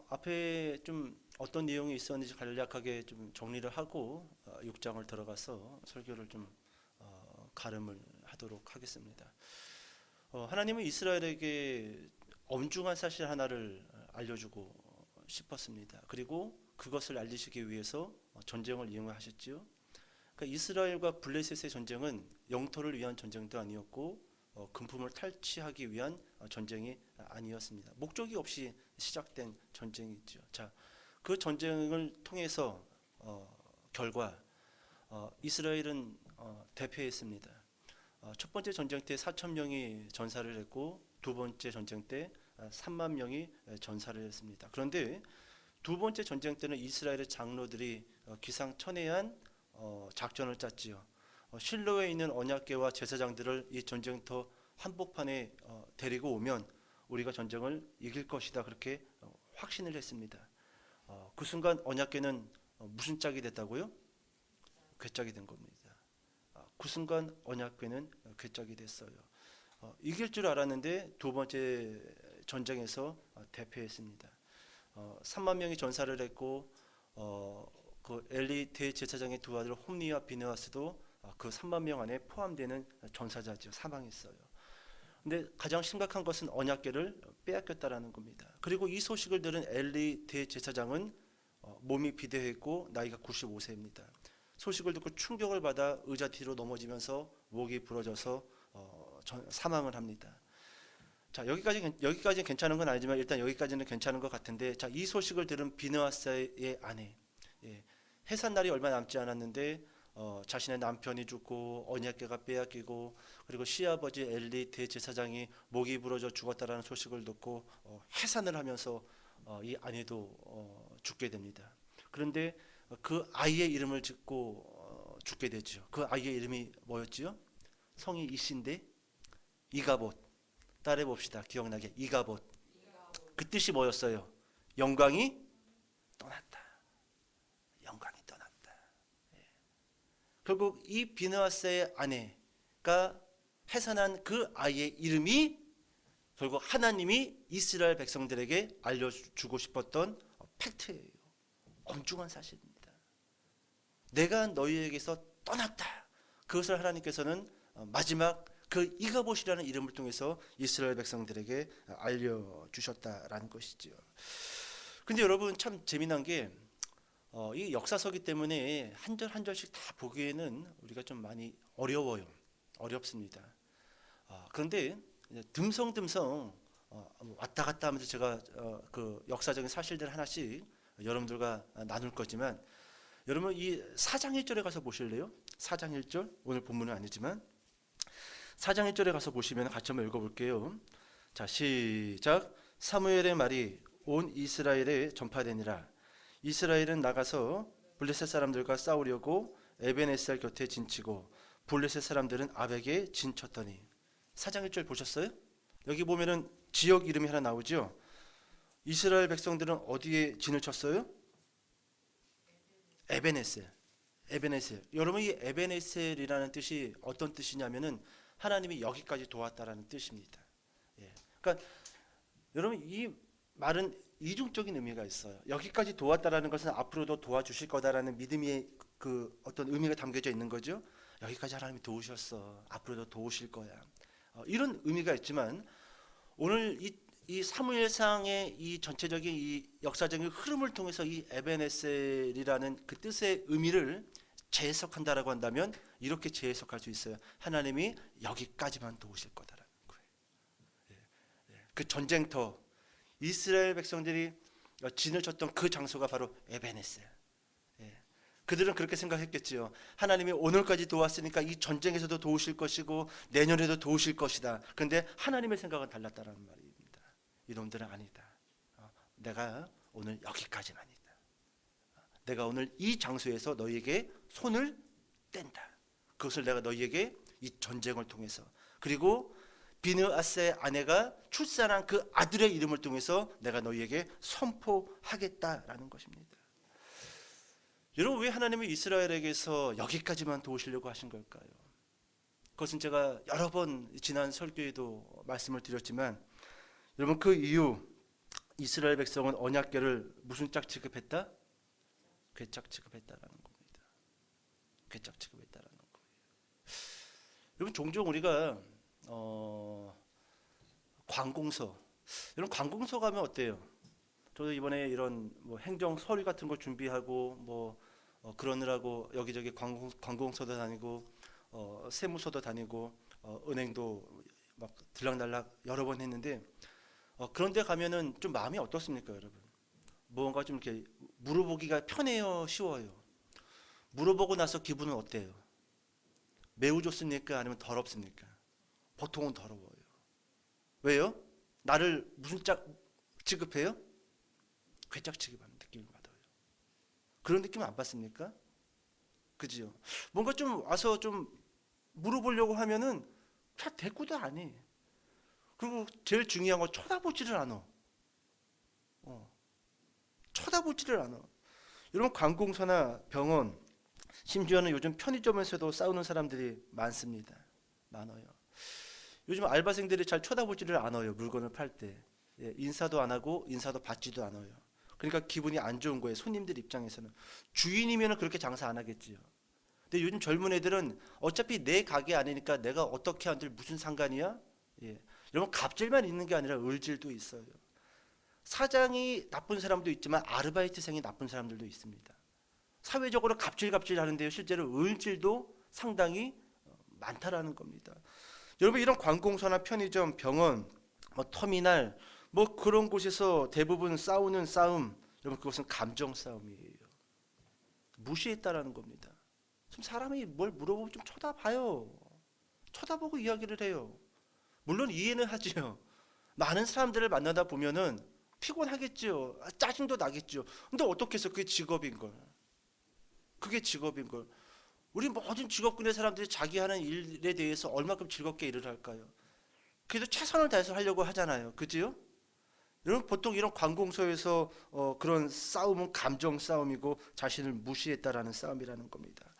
앞에 좀 어떤 내용이 있었는지 간략하게 좀 정리를 하고 6장을 들어가서 설교를 좀 가름을 하도록 하겠습니다. 하나님은 이스라엘에게 엄중한 사실 하나를 알려주고 싶었습니다. 그리고 그것을 알리시기 위해서 전쟁을 이용하셨지요. 그러니까 이스라엘과 블레셋의 전쟁은 영토를 위한 전쟁도 아니었고 금품을 탈취하기 위한 전쟁이 아니었습니다. 목적이 없이 시작된 전쟁이죠. 자, 그 전쟁을 통해서 결과 이스라엘은 대패했습니다. 첫 번째 전쟁 때 4천 명이 전사를 했고 두 번째 전쟁 때 3만 명이 전사를 했습니다. 그런데 두 번째 전쟁 때는 이스라엘의 장로들이 기상천외한 작전을 짰지요. 실로에 있는 언약궤와 제사장들을 이 전쟁터 한복판에 데리고 오면 우리가 전쟁을 이길 것이다, 그렇게 확신을 했습니다. 그 순간 언약궤는 무슨 짝이 됐다고요? 괴짝이 된 겁니다. 그 순간 언약궤는 괴짝이 됐어요. 이길 줄 알았는데 두 번째 전쟁에서 대패했습니다. 3만 명이 전사를 했고 그 엘리 대제사장의 두 아들 홈니와 비느하스도 그 3만 명 안에 포함되는 전사자죠. 사망했어요. 근데 가장 심각한 것은 언약궤를 빼앗겼다라는 겁니다. 그리고 이 소식을 들은 엘리 대제사장은 몸이 비대했고 나이가 95세입니다. 소식을 듣고 충격을 받아 의자 뒤로 넘어지면서 목이 부러져서 사망을 합니다. 자, 여기까지 괜찮은 건 아니지만 일단 여기까지는 괜찮은 것 같은데, 자, 이 소식을 들은 비느하스의 아내, 해산 날이 얼마 남지 않았는데 자신의 남편이 죽고 언약궤가 빼앗기고 그리고 시아버지 엘리 대제사장이 목이 부러져 죽었다라는 소식을 듣고 해산을 하면서 이 아내도 죽게 됩니다. 그런데 그 아이의 이름을 짓고 죽게 되죠. 그 아이의 이름이 뭐였지요? 성이 이씨인데 이가봇. 따라해 봅시다. 기억나게. 이가봇. 그 뜻이 뭐였어요? 영광이 떠났다. 영광이 떠났다. 결국 이 비느하스의 아내가 해산한 그 아이의 이름이 결국 하나님이 이스라엘 백성들에게 알려주고 싶었던 팩트예요. 엄중한 사실입니다. 내가 너희에게서 떠났다. 그것을 하나님께서는 마지막 그 이가봇이라는 이름을 통해서 이스라엘 백성들에게 알려주셨다라는 것이죠. 근데 여러분 참 재미난 게 이 역사서기 때문에 한 절 한 절씩 다 보기에는 우리가 좀 많이 어려워요. 어렵습니다. 그런데 듬성듬성 왔다 갔다 하면서 제가 그 역사적인 사실들 하나씩 여러분들과 나눌 거지만, 여러분 이 4장 1절에 가서 보실래요? 4장 1절, 오늘 본문은 아니지만 4장 1절에 가서 보시면 같이 한번 읽어볼게요. 자, 시작. 사무엘의 말이 온 이스라엘에 전파되니라. 이스라엘은 나가서 블레셋 사람들과 싸우려고 에벤에셀 곁에 진치고 블레셋 사람들은 아벡에 진쳤더니. 4장 1절 보셨어요? 여기 보면은 지역 이름이 하나 나오죠. 이스라엘 백성들은 어디에 진을 쳤어요? 에벤에셀. 에벤에셀. 여러분 이 에벤에셀이라는 뜻이 어떤 뜻이냐면은 하나님이 여기까지 도왔다라는 뜻입니다. 그러니까 여러분 이 말은 이중적인 의미가 있어요. 여기까지 도왔다라는 것은 앞으로도 도와주실 거다라는 믿음의 그 어떤 의미가 담겨져 있는 거죠. 여기까지 하나님이 도우셨어. 앞으로도 도우실 거야. 이런 의미가 있지만 오늘 이 사무엘상의 이 전체적인 이 역사적인 흐름을 통해서 이 에벤에셀이라는 그 뜻의 의미를 재해석한다라고 한다면 이렇게 재해석할 수 있어요. 하나님이 여기까지만 도우실 거다라는 거예요. 그 전쟁터, 이스라엘 백성들이 진을 쳤던 그 장소가 바로 에벤에셀. 그들은 그렇게 생각했겠지요. 하나님이 오늘까지 도왔으니까 이 전쟁에서도 도우실 것이고 내년에도 도우실 것이다. 그런데 하나님의 생각은 달랐다는 말입니다. 이놈들은 아니다. 내가 오늘 여기까지만이다. 내가 오늘 이 장소에서 너희에게 손을 뗀다. 그것을 내가 너희에게 이 전쟁을 통해서, 그리고 비느하스의 아내가 출산한 그 아들의 이름을 통해서 내가 너희에게 선포하겠다라는 것입니다. 여러분 왜 하나님이 이스라엘에게서 여기까지만 도우시려고 하신 걸까요? 그것은 제가 여러 번 지난 설교에도 말씀을 드렸지만, 여러분 그 이유 이스라엘 백성은 언약궤를 무슨 짝 취급했다? 괴짝 취급했다라는 겁니다. 괴짝 취급했다라는 거예요. 여러분 종종 우리가 관공서, 이런 관공서 가면 어때요? 저도 이번에 이런 뭐 행정 서류 같은 거 준비하고 그러느라고 여기저기 관공서도 다니고 세무서도 다니고 은행도 막 들락날락 여러 번 했는데 그런데 가면은 좀 마음이 어떻습니까, 여러분? 뭔가 좀 이렇게 물어보기가 편해요, 쉬워요? 물어보고 나서 기분은 어때요? 매우 좋습니까? 아니면 더럽습니까? 보통은 더러워요. 왜요? 나를 무슨 짝 취급해요? 괴짝 취급하는 느낌을 받아요. 그런 느낌 안 받습니까? 그지요? 뭔가 좀 와서 좀 물어보려고 하면은 잘 대꾸도 안 해. 그리고 제일 중요한 건 쳐다보지를 않아. 쳐다보지를 않아. 여러분 관공서나 병원, 심지어는 요즘 편의점에서도 싸우는 사람들이 많습니다. 많아요. 요즘 알바생들이 잘 쳐다보지를 않아요. 물건을 팔 때. 예, 인사도 안 하고 인사도 받지도 않아요. 그러니까 기분이 안 좋은 거예요. 손님들 입장에서는. 주인이면 그렇게 장사 안 하겠지요. 근데 요즘 젊은 애들은 어차피 내 가게 아니니까 내가 어떻게 한들 무슨 상관이야? 예. 여러분 갑질만 있는 게 아니라 을질도 있어요. 사장이 나쁜 사람도 있지만 아르바이트생이 나쁜 사람들도 있습니다. 사회적으로 갑질 하는데요. 실제로 을질도 상당히 많다라는 겁니다. 여러분 이런 관공서나 편의점, 병원, 터미널 그런 곳에서 대부분 싸우는 싸움, 여러분 그것은 감정 싸움이에요. 무시했다라는 겁니다. 좀 사람이 뭘 물어보면 좀 쳐다봐요. 쳐다보고 이야기를 해요. 물론 이해는 하지요. 많은 사람들을 만나다 보면은 피곤하겠지요. 짜증도 나겠지요. 근데 어떻게 해서 그게 직업인 걸. 그게 직업인 걸. 우리 모든 직업군의 사람들이 자기 하는 일에 대해서 얼마큼 즐겁게 일을 할까요? 그래도 최선을 다해서 하려고 하잖아요. 그지요? 여러분 보통 이런 관공서에서 그런 싸움은 감정 싸움이고 자신을 무시했다라는 싸움이라는 겁니다.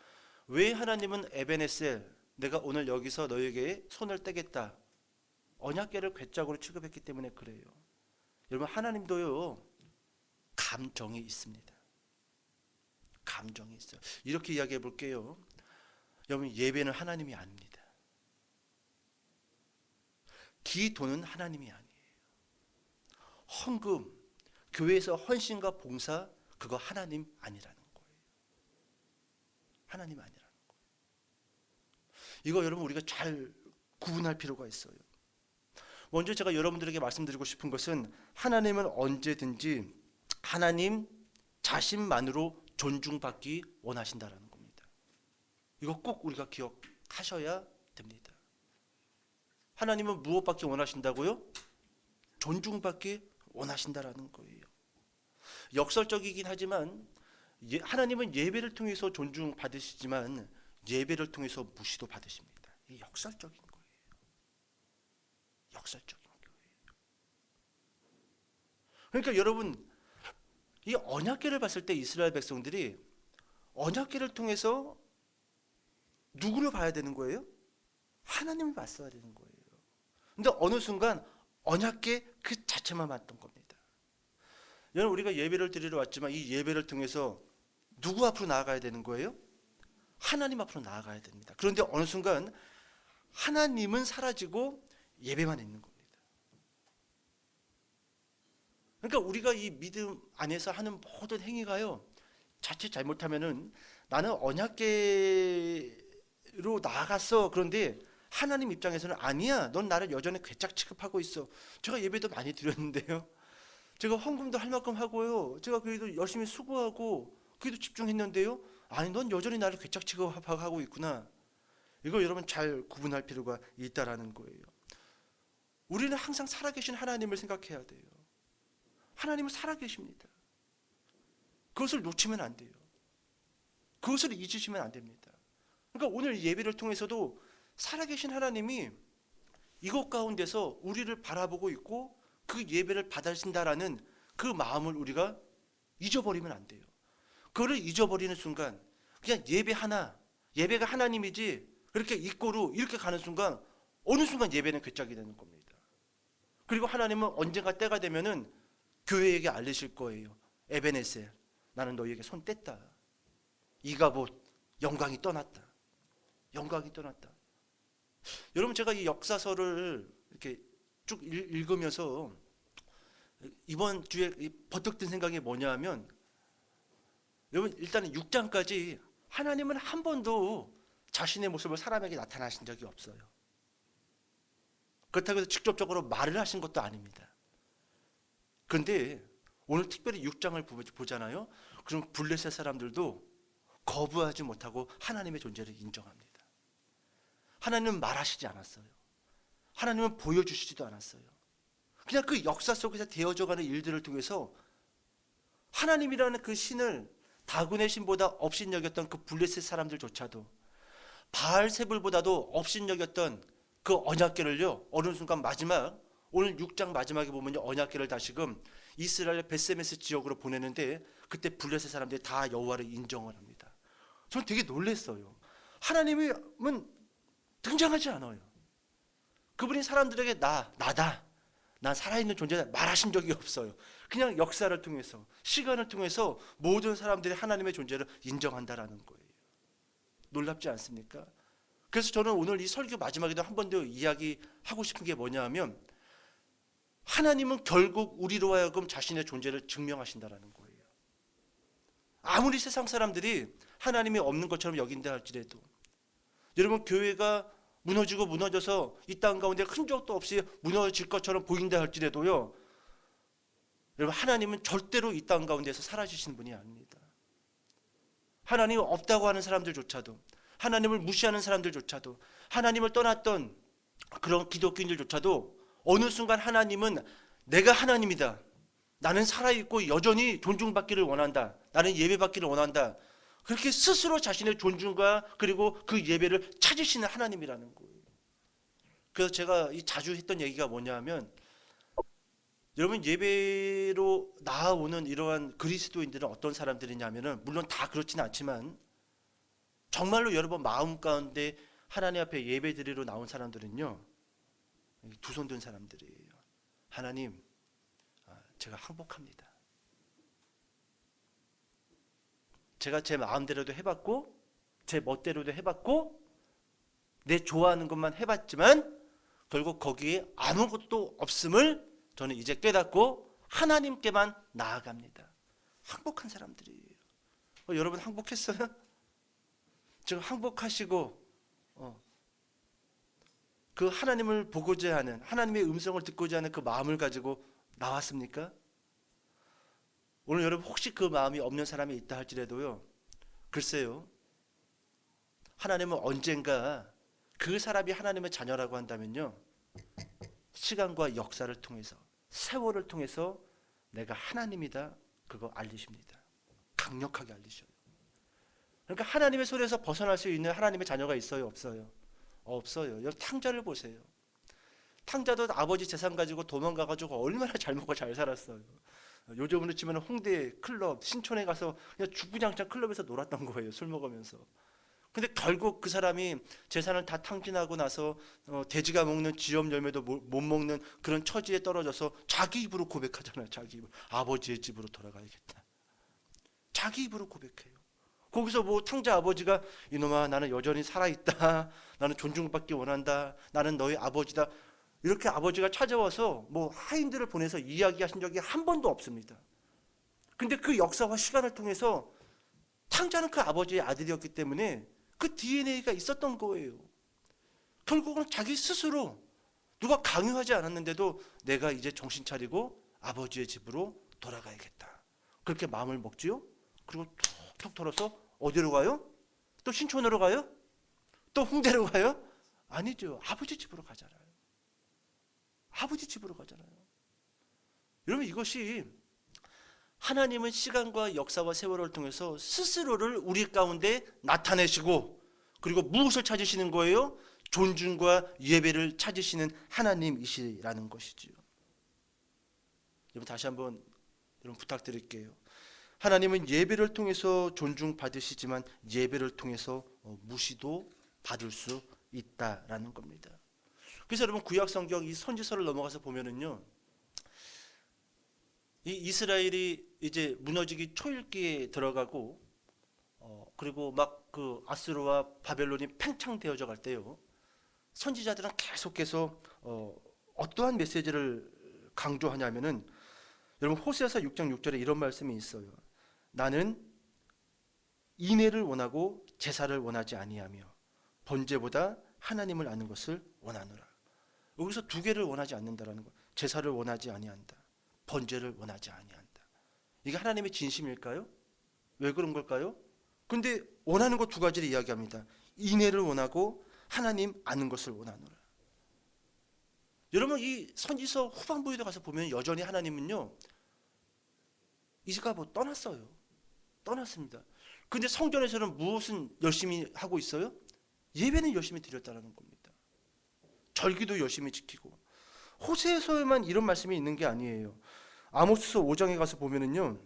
왜 하나님은 에베네셀, 내가 오늘 여기서 너에게 손을 떼겠다, 언약궤를 괴짝으로 취급했기 때문에 그래요. 여러분 하나님도요 감정이 있습니다. 감정이 있어요. 이렇게 이야기해 볼게요. 여러분 예배는 하나님이 아닙니다. 기도는 하나님이 아니에요. 헌금, 교회에서 헌신과 봉사, 그거 하나님 아니라는 거예요. 하나님 아니라는 거예요. 이거 여러분 우리가 잘 구분할 필요가 있어요. 먼저 제가 여러분들에게 말씀드리고 싶은 것은 하나님은 언제든지 하나님 자신만으로 존중받기 원하신다라는 겁니다. 이거 꼭 우리가 기억하셔야 됩니다. 하나님은 무엇 받기 원하신다고요? 존중받기 원하신다라는 거예요. 역설적이긴 하지만 하나님은 예배를 통해서 존중받으시지만 예배를 통해서 무시도 받으십니다. 이게 역설적인 거예요. 역설적인 거예요. 그러니까 여러분 이 언약궤를 봤을 때 이스라엘 백성들이 언약궤를 통해서 누구를 봐야 되는 거예요? 하나님을 봤어야 되는 거예요. 근데 어느 순간 언약궤 그 자체만 봤던 겁니다. 여러분 우리가 예배를 드리러 왔지만 이 예배를 통해서 누구 앞으로 나아가야 되는 거예요? 하나님 앞으로 나아가야 됩니다. 그런데 어느 순간 하나님은 사라지고 예배만 있는 겁니다. 그러니까 우리가 이 믿음 안에서 하는 모든 행위가요, 자칫 잘못하면은 나는 언약궤로 나아갔어. 그런데 하나님 입장에서는 아니야. 넌 나를 여전히 괴짝 취급하고 있어. 제가 예배도 많이 드렸는데요. 제가 헌금도 할 만큼 하고요. 제가 그래도 열심히 수고하고 그래도 집중했는데요. 아니 넌 여전히 나를 괴짝 취급하고 있구나. 이거 여러분 잘 구분할 필요가 있다라는 거예요. 우리는 항상 살아계신 하나님을 생각해야 돼요. 하나님은 살아계십니다. 그것을 놓치면 안 돼요. 그것을 잊으시면 안 됩니다. 그러니까 오늘 예배를 통해서도 살아계신 하나님이 이것 가운데서 우리를 바라보고 있고 그 예배를 받으신다라는 그 마음을 우리가 잊어버리면 안 돼요. 그거를 잊어버리는 순간 그냥 예배가 하나님이지 그렇게 잊고로 이렇게 가는 순간 어느 순간 예배는 괴짝이 되는 겁니다. 그리고 하나님은 언젠가 때가 되면은 교회에게 알리실 거예요. 에베네셀, 나는 너희에게 손 뗐다. 이가봇, 영광이 떠났다. 영광이 떠났다. 여러분, 제가 이 역사서를 이렇게 쭉 읽으면서 이번 주에 버뜩 든 생각이 뭐냐 하면, 여러분, 일단은 6장까지 하나님은 한 번도 자신의 모습을 사람에게 나타나신 적이 없어요. 그렇다고 해서 직접적으로 말을 하신 것도 아닙니다. 그런데 오늘 특별히 6장을 보잖아요. 그럼 블레셋 사람들도 거부하지 못하고 하나님의 존재를 인정합니다. 하나님은 말하시지 않았어요. 하나님은 보여주시지도 않았어요. 그냥 그 역사 속에서 되어져가는 일들을 통해서 하나님이라는 그 신을 다곤의 신보다 업신여겼던 그 블레셋 사람들조차도, 바알세불보다도 업신여겼던 그 언약궤를요, 어느 순간 마지막, 오늘 6장 마지막에 보면요, 언약궤를 다시금 이스라엘 베세메스 지역으로 보내는데, 그때 블레셋 사람들이 다 여호와를 인정을 합니다. 저는 되게 놀랐어요. 하나님은 등장하지 않아요. 그분이 사람들에게 나다, 난 살아있는 존재다 말하신 적이 없어요. 그냥 역사를 통해서, 시간을 통해서 모든 사람들이 하나님의 존재를 인정한다라는 거예요. 놀랍지 않습니까? 그래서 저는 오늘 이 설교 마지막에도 한 번 더 이야기하고 싶은 게 뭐냐 하면, 하나님은 결국 우리로 하여금 자신의 존재를 증명하신다라는 거예요. 아무리 세상 사람들이 하나님이 없는 것처럼 여긴다 할지라도, 여러분, 교회가 무너지고 무너져서 이 땅 가운데 흔적도 없이 무너질 것처럼 보인다 할지라도요, 여러분, 하나님은 절대로 이 땅 가운데서 사라지신 분이 아닙니다. 하나님이 없다고 하는 사람들조차도, 하나님을 무시하는 사람들조차도, 하나님을 떠났던 그런 기독교인들조차도 어느 순간 하나님은 내가 하나님이다, 나는 살아있고 여전히 존중받기를 원한다, 나는 예배받기를 원한다, 그렇게 스스로 자신의 존중과 그리고 그 예배를 찾으시는 하나님이라는 거예요. 그래서 제가 자주 했던 얘기가 뭐냐 하면, 여러분, 예배로 나아오는 이러한 그리스도인들은 어떤 사람들이냐면은, 물론 다 그렇지는 않지만 정말로 여러분 마음 가운데 하나님 앞에 예배 드리러 나온 사람들은요, 두 손 든 사람들이에요. 하나님, 제가 항복합니다. 제가 제 마음대로도 해봤고 제 멋대로도 해봤고 내 좋아하는 것만 해봤지만 결국 거기에 아무것도 없음을 저는 이제 깨닫고 하나님께만 나아갑니다. 항복한 사람들이에요. 여러분 항복했어요? 지금 항복하시고 그 하나님을 보고자 하는, 하나님의 음성을 듣고자 하는 그 마음을 가지고 나왔습니까? 오늘 여러분 혹시 그 마음이 없는 사람이 있다 할지라도요, 글쎄요, 하나님은 언젠가 그 사람이 하나님의 자녀라고 한다면요, 시간과 역사를 통해서, 세월을 통해서 내가 하나님이다, 그거 알리십니다. 강력하게 알리셔요. 그러니까 하나님의 손에서 벗어날 수 있는 하나님의 자녀가 있어요, 없어요? 없어요. 여러분 탕자를 보세요. 탕자도 아버지 재산 가지고 도망가가지고 얼마나 잘 먹고 잘 살았어요. 요즘으로 치면 홍대 클럽, 신촌에 가서 그냥 주구장창 클럽에서 놀았던 거예요, 술 먹으면서. 근데 결국 그 사람이 재산을 다 탕진하고 나서 돼지가 먹는 지엽 열매도 못 먹는 그런 처지에 떨어져서 자기 입으로 고백하잖아요. 자기 입으로. 아버지의 집으로 돌아가야겠다. 자기 입으로 고백해요. 거기서 뭐 탕자 아버지가, 이놈아 나는 여전히 살아있다, 나는 존중받기 원한다, 나는 너의 아버지다, 이렇게 아버지가 찾아와서 뭐 하인들을 보내서 이야기하신 적이 한 번도 없습니다. 근데 그 역사와 시간을 통해서 탕자는 그 아버지의 아들이었기 때문에 그 DNA가 있었던 거예요. 결국은 자기 스스로, 누가 강요하지 않았는데도 내가 이제 정신 차리고 아버지의 집으로 돌아가야겠다, 그렇게 마음을 먹지요. 그리고 툭툭 털어서 어디로 가요? 또 신촌으로 가요? 또 홍대로 가요? 아니죠. 아버지 집으로 가잖아요. 아버지 집으로 가잖아요. 여러분, 이것이 하나님은 시간과 역사와 세월을 통해서 스스로를 우리 가운데 나타내시고, 그리고 무엇을 찾으시는 거예요? 존중과 예배를 찾으시는 하나님이시라는 것이지요. 여러분 다시 한번 여러분 부탁드릴게요. 하나님은 예배를 통해서 존중받으시지만 예배를 통해서 무시도 받을 수 있다라는 겁니다. 그래서 여러분 구약 성경 이 선지서를 넘어가서 보면은요, 이 이스라엘이 이제 무너지기 초읽기에 들어가고 그리고 막 그 아수르와 바벨론이 팽창되어져 갈 때요. 선지자들은 계속해서 어떠한 메시지를 강조하냐면은 여러분 호세아서 6장 6절에 이런 말씀이 있어요. 나는 인애를 원하고 제사를 원하지 아니하며 번제보다 하나님을 아는 것을 원하노라. 여기서 두 개를 원하지 않는다라는 거. 제사를 원하지 아니한다. 번제를 원하지 아니한다. 이게 하나님의 진심일까요? 왜 그런 걸까요? 근데 원하는 것 두 가지를 이야기합니다. 인애를 원하고 하나님 아는 것을 원하노라. 여러분 이 선지서 후반부에도 가서 보면 여전히 하나님은요 이스라엘 떠났어요. 떠났습니다. 근데 성전에서는 무엇은 열심히 하고 있어요? 예배는 열심히 드렸다는 겁니다. 절기도 열심히 지키고. 호세서에만 이런 말씀이 있는 게 아니에요. 아모스서 5장에 가서 보면은요.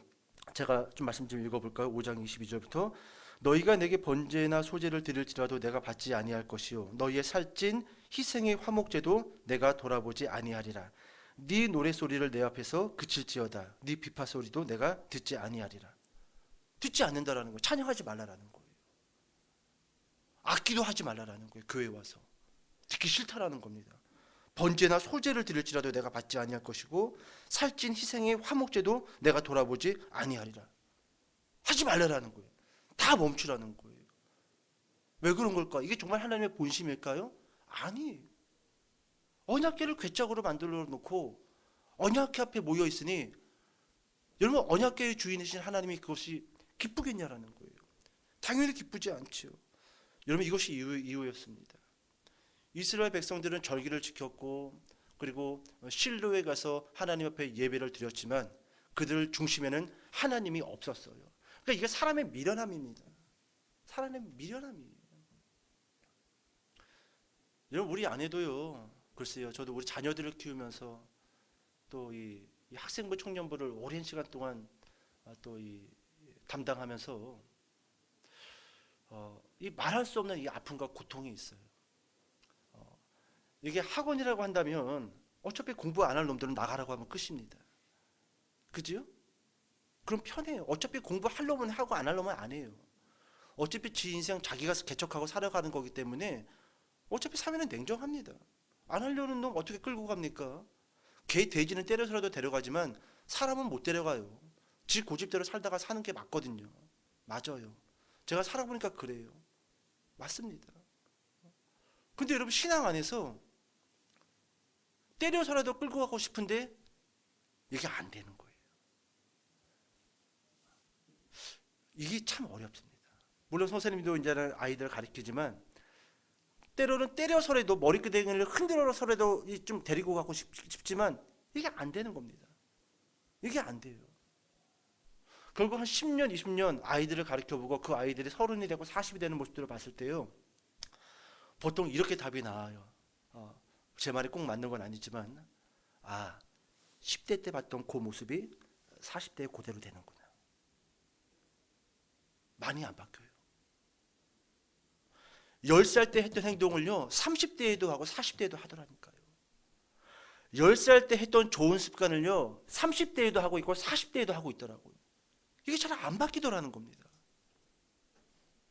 제가 좀 말씀 좀 읽어볼까요? 5장 22절부터 너희가 내게 번제나 소제를 드릴지라도 내가 받지 아니할 것이요 너희의 살찐 희생의 화목제도 내가 돌아보지 아니하리라. 네 노래소리를 내 앞에서 그칠지어다. 네 비파소리도 내가 듣지 아니하리라. 듣지 않는다라는 거예요. 찬양하지 말라라는 거예요. 악기도 하지 말라라는 거예요. 교회에 와서 듣기 싫다라는 겁니다. 번제나 소제를 드릴지라도 내가 받지 아니할 것이고 살찐 희생의 화목제도 내가 돌아보지 아니하리라. 하지 말라라는 거예요. 다 멈추라는 거예요. 왜 그런 걸까? 이게 정말 하나님의 본심일까요? 아니에요. 언약궤를 괴짝으로 만들어 놓고 언약궤 앞에 모여 있으니 여러분 언약궤의 주인이신 하나님이 그것이 기쁘겠냐라는 거예요. 당연히 기쁘지 않죠. 여러분 이것이 이유였습니다. 이스라엘 백성들은 절기를 지켰고 그리고 실로에 가서 하나님 앞에 예배를 드렸지만 그들 중심에는 하나님이 없었어요. 그러니까 이게 사람의 미련함입니다. 사람의 미련함이에요. 여러분 우리 아내도요. 글쎄요. 저도 우리 자녀들을 키우면서 또 이 학생부 청년부를 오랜 시간 동안 또 이 담당하면서 이 말할 수 없는 이 아픔과 고통이 있어요. 이게 학원이라고 한다면 어차피 공부 안 할 놈들은 나가라고 하면 끝입니다. 그죠? 그럼 편해요. 어차피 공부할 놈은 하고 안 할 놈은 안 해요. 어차피 지 인생 자기가 개척하고 살아가는 거기 때문에 어차피 사회는 냉정합니다. 안 하려는 놈 어떻게 끌고 갑니까? 개 돼지는 때려서라도 데려가지만 사람은 못 데려가요. 지 고집대로 살다가 사는 게 맞거든요. 맞아요. 제가 살아보니까 그래요. 맞습니다. 근데 여러분 신앙 안에서 때려서라도 끌고 가고 싶은데 이게 안 되는 거예요. 이게 참 어렵습니다. 물론 선생님도 이제는 아이들을 가르치지만 때로는 때려서라도 머리끄댕이를 흔들어서라도 좀 데리고 가고 싶지만 이게 안 되는 겁니다. 이게 안 돼요. 결국 한 10년, 20년 아이들을 가르쳐보고 그 아이들이 30이 되고 40이 되는 모습들을 봤을 때요. 보통 이렇게 답이 나와요. 제 말이 꼭 맞는 건 아니지만 10대 때 봤던 그 모습이 40대에 그대로 되는구나. 많이 안 바뀌어요. 10살 때 했던 행동을요 30대에도 하고 40대에도 하더라니까요. 10살 때 했던 좋은 습관을요 30대에도 하고 있고 40대에도 하고 있더라고요. 이게 잘 안 바뀌더라는 겁니다.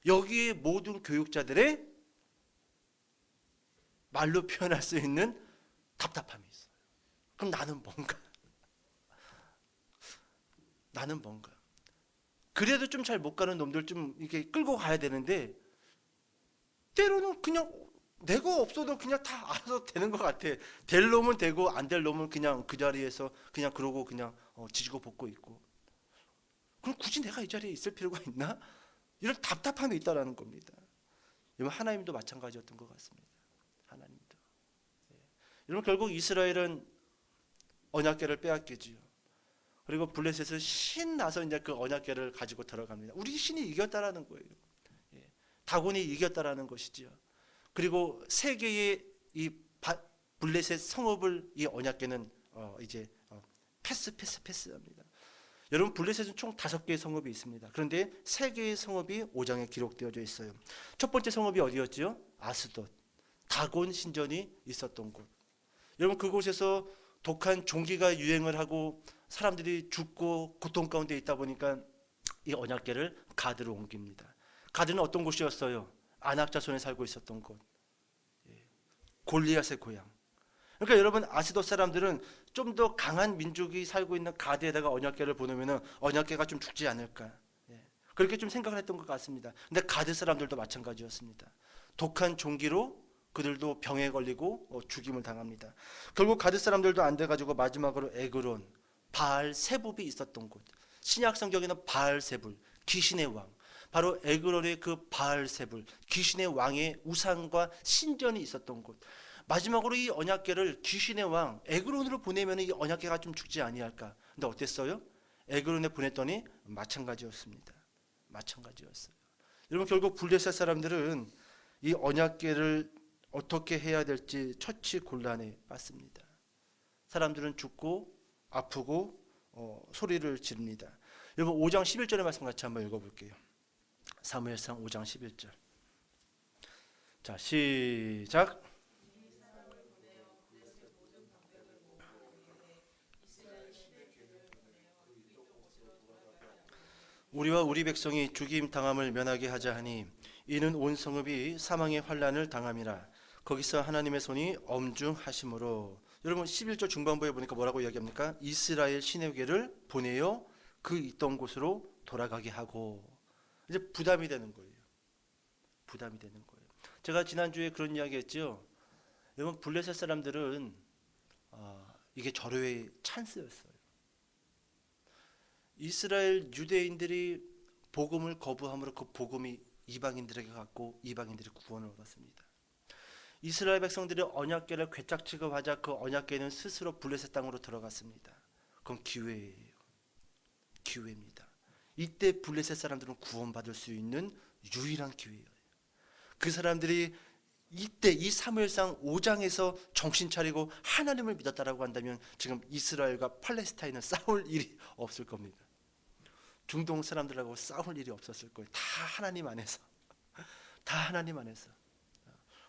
여기에 모든 교육자들의 말로 표현할 수 있는 답답함이 있어요. 그럼 나는 뭔가? 나는 뭔가? 그래도 좀 잘 못 가는 놈들 좀 이렇게 끌고 가야 되는데 때로는 그냥 내가 없어도 그냥 다 알아서 되는 것 같아. 될 놈은 되고 안 될 놈은 그냥 그 자리에서 그냥 그러고 그냥 지지고 볶고 있고. 그럼 굳이 내가 이 자리에 있을 필요가 있나? 이런 답답함이 있다라는 겁니다. 여러분 하나님도 마찬가지였던 것 같습니다. 하나님도. 여러분 결국 이스라엘은 언약궤를 빼앗기지요. 그리고 블레셋은 신나서 이제 그 언약궤를 가지고 들어갑니다. 우리 신이 이겼다라는 거예요. 다곤이 이겼다라는 것이지요. 그리고 세 개의 이 블레셋 성읍을 이 언약궤는 이제 패스합니다. 여러분 블레셋은 총 5개의 성읍이 있습니다. 그런데 3개의 성읍이 5장에 기록되어져 있어요. 첫 번째 성읍이 어디였죠? 아스돗. 다곤 신전이 있었던 곳. 여러분 그곳에서 독한 종기가 유행을 하고 사람들이 죽고 고통 가운데 있다 보니까 이 언약궤를 가드로 옮깁니다. 가드는 어떤 곳이었어요? 아낙 자손에 살고 있었던 곳. 골리앗의 고향. 그러니까 여러분, 아스돗 사람들은 좀 더 강한 민족이 살고 있는 가드에다가 언약궤를 보내면은 언약궤가 좀 죽지 않을까, 그렇게 좀 생각을 했던 것 같습니다. 근데 가드 사람들도 마찬가지였습니다. 독한 종기로 그들도 병에 걸리고 죽임을 당합니다. 결국 가드 사람들도 안 돼가지고 마지막으로 에그론, 바알 세불이 있었던 곳. 신약 성경에는 바알 세불, 귀신의 왕. 바로 에그론의 그 바알 세불, 귀신의 왕의 우상과 신전이 있었던 곳. 마지막으로 이 언약궤를 귀신의 왕 에그론으로 보내면 이 언약궤가 좀 죽지 아니할까. 근데 어땠어요? 에그론에 보냈더니 마찬가지였습니다. 마찬가지였어요. 여러분, 결국 블레셋 사람들은 이 언약궤를 어떻게 해야 될지 처치곤란에 빠집니다. 사람들은 죽고 아프고 소리를 지릅니다. 여러분, 5장 11절의 말씀 같이 한번 읽어볼게요. 사무엘상 5장 11절. 자, 시작. 우리와 우리 백성이 죽임 당함을 면하게 하자 하니 이는 온 성읍이 사망의 환난을 당함이라. 거기서 하나님의 손이 엄중하심으로. 여러분, 11절 중반부에 보니까 뭐라고 이야기합니까? 이스라엘 시내궤를 보내어 그 있던 곳으로 돌아가게 하고. 이제 부담이 되는 거예요. 부담이 되는 거예요. 제가 지난주에 그런 이야기 했죠. 여러분, 블레셋 사람들은 이게 절호의 찬스였어요. 이스라엘 유대인들이 복음을 거부함으로 그 복음이 이방인들에게 갔고 이방인들이 구원을 얻었습니다. 이스라엘 백성들이 언약궤를 괴짝 취급하자 그 언약궤는 스스로 블레셋 땅으로 들어갔습니다. 그건 기회예요. 기회입니다. 이때 블레셋 사람들은 구원받을 수 있는 유일한 기회예요. 그 사람들이 이때 이 사무엘상 5장에서 정신 차리고 하나님을 믿었다라고 한다면 지금 이스라엘과 팔레스타인은 싸울 일이 없을 겁니다. 중동 사람들하고 싸울 일이 없었을 거예요. 다 하나님 안에서. 다 하나님 안에서.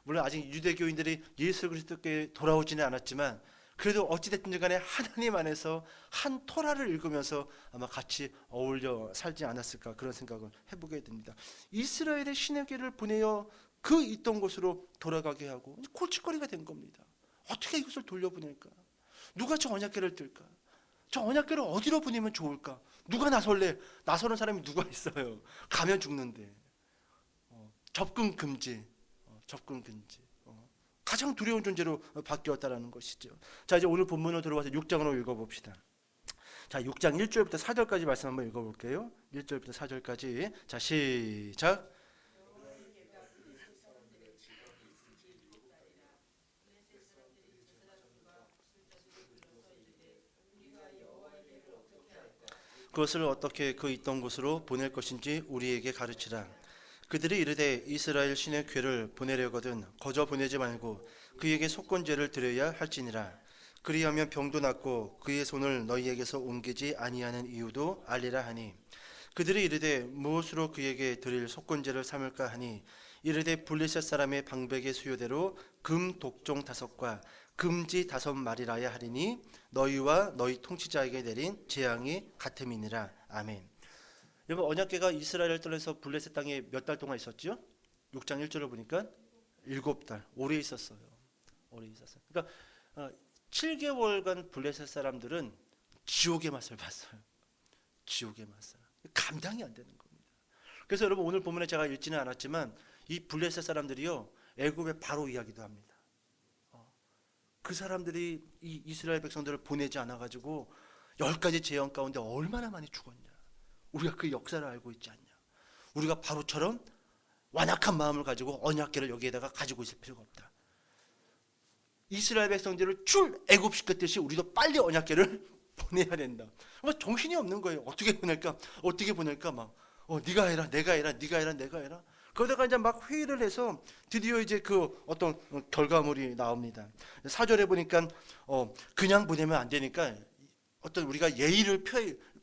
물론 아직 유대교인들이 예수 그리스도께 돌아오지는 않았지만 그래도 어찌됐든 간에 하나님 안에서 한 토라를 읽으면서 아마 같이 어울려 살지 않았을까, 그런 생각을 해보게 됩니다. 이스라엘의 시내궤를 보내어 그 있던 곳으로 돌아가게 하고 골칫거리가 된 겁니다. 어떻게 이것을 돌려보낼까? 누가 저 언약궤를 뜰까? 저 언약궤를 어디로 보내면 좋을까? 누가 나설래? 나서는 사람이 누가 있어요? 가면 죽는데. 접근 금지. 접근 금지. 가장 두려운 존재로 바뀌었다라는 것이죠. 자, 이제 오늘 본문으로 들어와서 6장으로 읽어봅시다. 자, 6장 1절부터 4절까지 말씀 한번 읽어볼게요. 1절부터 4절까지. 자, 시작. 그것을 어떻게 그 있던 곳으로 보낼 것인지 우리에게 가르치라. 그들이 이르되 이스라엘 신의 궤를 보내려거든 거저 보내지 말고 그에게 속건제를 드려야 할지니라. 그리하면 병도 낫고 그의 손을 너희에게서 옮기지 아니하는 이유도 알리라 하니. 그들이 이르되 무엇으로 그에게 드릴 속건제를 삼을까 하니 이르되 블레셋 사람의 방백의 수요대로 금 독종 5과 금지 5마리라야 하리니 너희와 너희 통치자에게 내린 재앙이 같음이니라. 아멘. 여러분, 언약궤가 이스라엘을 떠나서 블레셋 땅에 몇 달 동안 있었죠? 6장 1절을 보니까 7달 오래 있었어요. 오래 있었어요. 그러니까 7개월간 블레셋 사람들은 지옥의 맛을 봤어요. 지옥의 맛을. 감당이 안 되는 겁니다. 그래서 여러분, 오늘 본문에 제가 읽지는 않았지만 이 블레셋 사람들이요, 애굽에 바로 이야기도 합니다. 그 사람들이 이 이스라엘 백성들을 보내지 않아 가지고 10가지 재앙 가운데 얼마나 많이 죽었냐. 우리가 그 역사를 알고 있지 않냐. 우리가 바로처럼 완악한 마음을 가지고 언약궤를 여기에다가 가지고 있을 필요가 없다. 이스라엘 백성들을 출애굽시켰듯이 우리도 빨리 언약궤를 보내야 된다. 정신이 없는 거예요. 어떻게 보낼까? 어떻게 보낼까? 막 네가 해라, 내가 해라, 네가 해라, 내가 해라. 그러다가 이제 막 회의를 해서 드디어 이제 그 어떤 결과물이 나옵니다. 4절에 보니까 그냥 보내면 안 되니까 어떤 우리가 예의를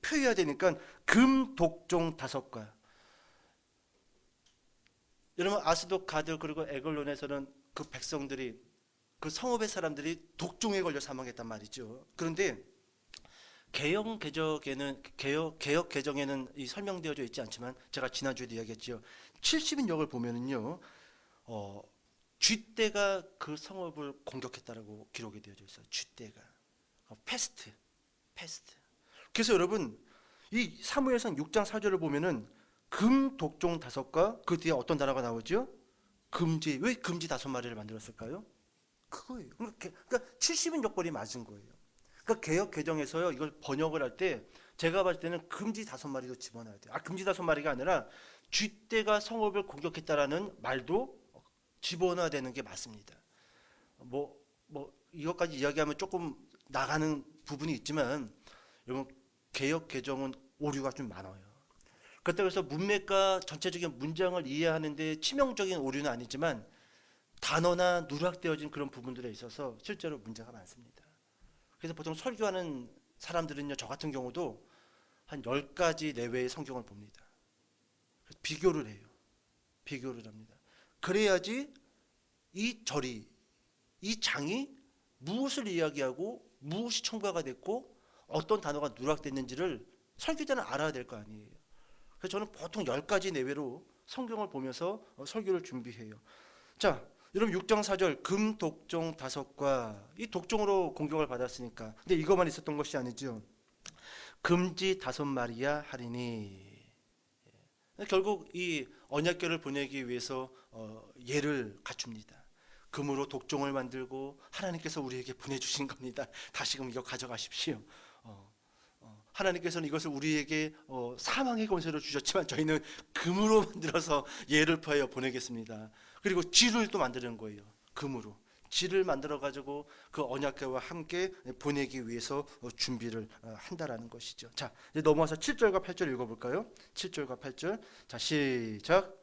표해야 되니까 금 독종 5과. 여러분, 아스돗 가드 그리고 에글론에서는 그 백성들이, 그 성읍의 사람들이 독종에 걸려 사망했단 말이죠. 그런데 개역 개정에는 이 설명되어져 있지 않지만 제가 지난주에도 이야기했죠. 70인역을 보면은요, 쥐떼가 그 성읍을 공격했다라고 기록이 되어져 있어요. 쥐떼가 패스트. 그래서 여러분 이 사무엘상 6장 4절을 보면은 금 독종 5과 그 뒤에 어떤 단어가 나오죠? 금지. 왜 금지 5마리를 만들었을까요? 그거예요. 그러니까 70인 역벌이 맞은 거예요. 그러니까 개역 개정에서요 이걸 번역을 할 때 제가 봤을 때는 금지 5마리도 집어넣어야 돼요. 금지 5마리가 아니라 쥐떼가 성읍을 공격했다라는 말도 집어넣어야 되는 게 맞습니다. 뭐 이것까지 이야기하면 조금 나가는 부분이 있지만 여러분 개역 개정은 오류가 좀 많아요. 그렇다고 해서 문맥과 전체적인 문장을 이해하는데 치명적인 오류는 아니지만 단어나 누락되어진 그런 부분들에 있어서 실제로 문제가 많습니다. 그래서 보통 설교하는 사람들은요, 저 같은 경우도 한 10가지 내외의 성경을 봅니다. 비교를 해요. 비교를 합니다. 그래야지 이 절이, 이 장이 무엇을 이야기하고 무엇이 첨가가 됐고 어떤 단어가 누락됐는지를 설교자는 알아야 될 거 아니에요. 그래서 저는 보통 10가지 내외로 성경을 보면서 설교를 준비해요. 자, 여러분 6장 4절 금 독종 5과 이 독종으로 공격을 받았으니까 근데 이것만 있었던 것이 아니죠. 금지 5마리야 하리니. 결국 이 언약궤를 보내기 위해서 예를 갖춥니다. 금으로 독종을 만들고 하나님께서 우리에게 보내주신 겁니다. 다시금 이거 가져가십시오. 하나님께서는 이것을 우리에게 사망의 권세로 주셨지만 저희는 금으로 만들어서 예를 표하여 보내겠습니다. 그리고 쥐를 또 만드는 거예요. 금으로 쥐를 만들어 가지고 그 언약궤와 함께 보내기 위해서 준비를 한다라는 것이죠. 자, 이제 넘어와서 7절과 8절 읽어볼까요? 7절과 8절. 자, 시작.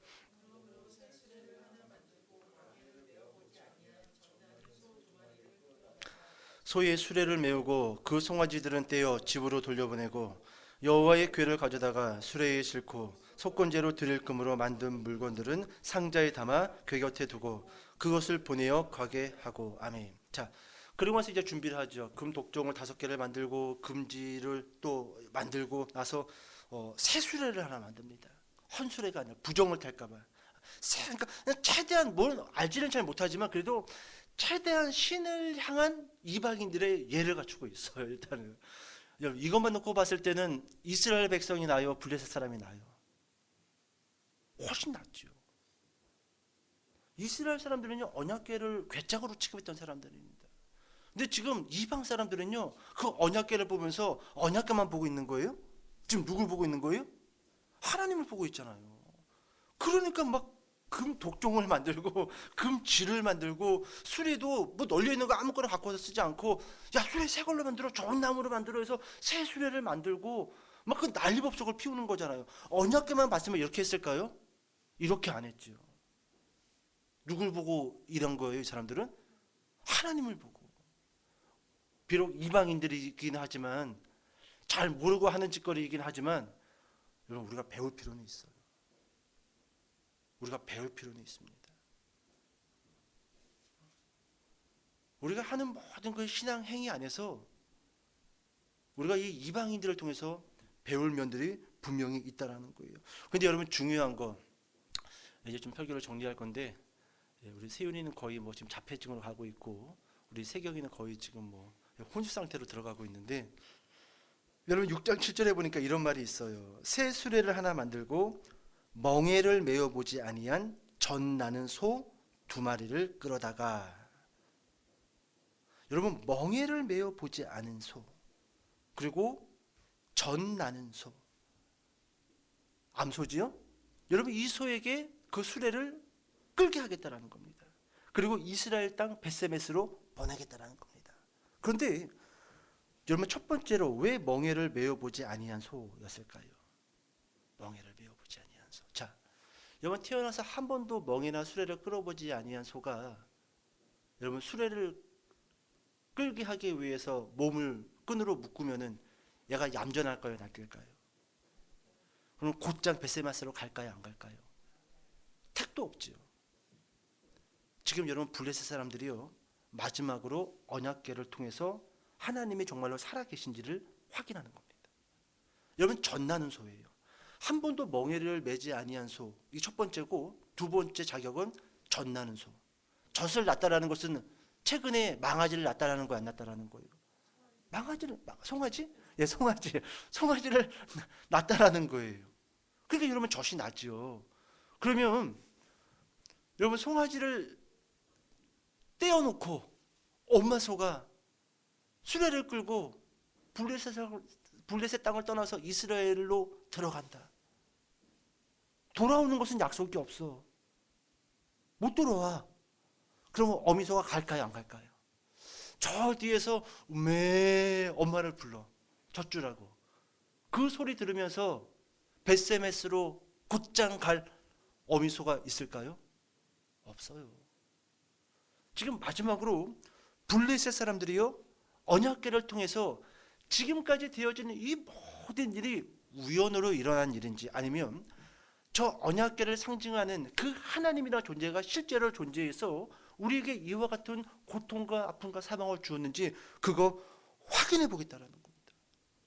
소의 수레를 메우고 그 송아지들은 떼어 집으로 돌려보내고 여호와의 궤를 가져다가 수레에 싣고 속건제로 드릴 금으로 만든 물건들은 상자에 담아 궤 곁에 두고 그것을 보내어 가게 하고. 아멘. 자, 그리고 나서 이제 준비를 하죠. 금 독종을 5개를 만들고 금지를 또 만들고 나서 새 수레를 하나 만듭니다. 헌수레가 아니라 부정을 탈까봐. 그러니까 최대한 뭘 알지는 잘 못하지만 그래도 최대한 신을 향한 이방인들의 예를 갖추고 있어요. 일단은 이것만 놓고 봤을 때는 이스라엘 백성이 나요, 블레셋 사람이 나요? 훨씬 낫죠. 이스라엘 사람들은요 언약궤를 괴짝으로 취급했던 사람들입니다. 근데 지금 이방 사람들은요 그 언약궤를 보면서 언약궤만 보고 있는 거예요? 지금 누굴 보고 있는 거예요? 하나님을 보고 있잖아요. 그러니까 막 금 독종을 만들고 금 쥐를 만들고 수레도 뭐 널려 있는 거 아무거나 갖고 와서 쓰지 않고 야 수레 새 걸로 만들어, 좋은 나무로 만들어 해서 새 수레를 만들고 막 그 난리법석을 피우는 거잖아요. 언약궤만 봤으면 이렇게 했을까요? 이렇게 안 했죠. 누굴 보고 이런 거예요? 이 사람들은 하나님을 보고. 비록 이방인들이긴 하지만 잘 모르고 하는 짓거리이긴 하지만 여러분 우리가 배울 필요는 있어요. 우리가 배울 필요는 있습니다. 우리가 하는 모든 그 신앙 행위 안에서 우리가 이 이방인들을 통해서 배울 면들이 분명히 있다라는 거예요. 근데 여러분 중요한 거 이제 좀 설교를 정리할 건데 우리 세윤이는 거의 뭐 지금 자폐증으로 가고 있고 우리 세경이는 거의 지금 뭐 혼수 상태로 들어가고 있는데 여러분 6장 7절에 보니까 이런 말이 있어요. 새 수레를 하나 만들고 멍에를 메어보지 아니한 전 나는 소 2마리를 끌어다가. 여러분 멍에를 메어보지 않은 소 그리고 전 나는 소 암소지요? 여러분 이 소에게 그 수레를 끌게 하겠다라는 겁니다. 그리고 이스라엘 땅 벳세메스로 보내겠다라는 겁니다. 그런데 여러분 첫 번째로 왜 멍에를 메어보지 아니한 소였을까요? 멍에를 메어보지 아니한 소. 자, 여러분 태어나서 한 번도 멍에나 수레를 끌어보지 아니한 소가 여러분 수레를 끌게 하기 위해서 몸을 끈으로 묶으면은 얘가 얌전할까요, 낚일까요? 그럼 곧장 벳세메스로 갈까요, 안 갈까요? 택도 없죠. 지금 여러분 블레셋 사람들이요 마지막으로 언약궤를 통해서 하나님이 정말로 살아계신지를 확인하는 겁니다. 여러분, 젖나는 소예요. 한 번도 멍에를 매지 아니한 소, 이 첫 번째고, 두 번째 자격은 젖나는 소. 젖을 낳다라는 것은 최근에 망아지를 낳다라는 거야, 안 낳다라는 거예요? 송아지? 예, 송아지를 낳다라는 거예요. 그러니까 여러분, 젖이 나죠. 그러면 여러분, 송아지를 떼어놓고 엄마 소가 수레를 끌고 블레셋 땅을 떠나서 이스라엘로 들어간다. 돌아오는 것은 약속이 없어. 못 돌아와. 그러면 어미소가 갈까요, 안 갈까요? 저 뒤에서 엄마를 불러, 젖주라고. 그 소리 들으면서 벳세메스로 곧장 갈 어미소가 있을까요? 없어요. 지금 마지막으로 블레셋 사람들이요, 언약궤를 통해서 지금까지 되어지는 이 모든 일이 우연으로 일어난 일인지, 아니면 저 언약궤를 상징하는 그 하나님이라는 존재가 실제로 존재해서 우리에게 이와 같은 고통과 아픔과 사망을 주었는지, 그거 확인해 보겠다라는 겁니다.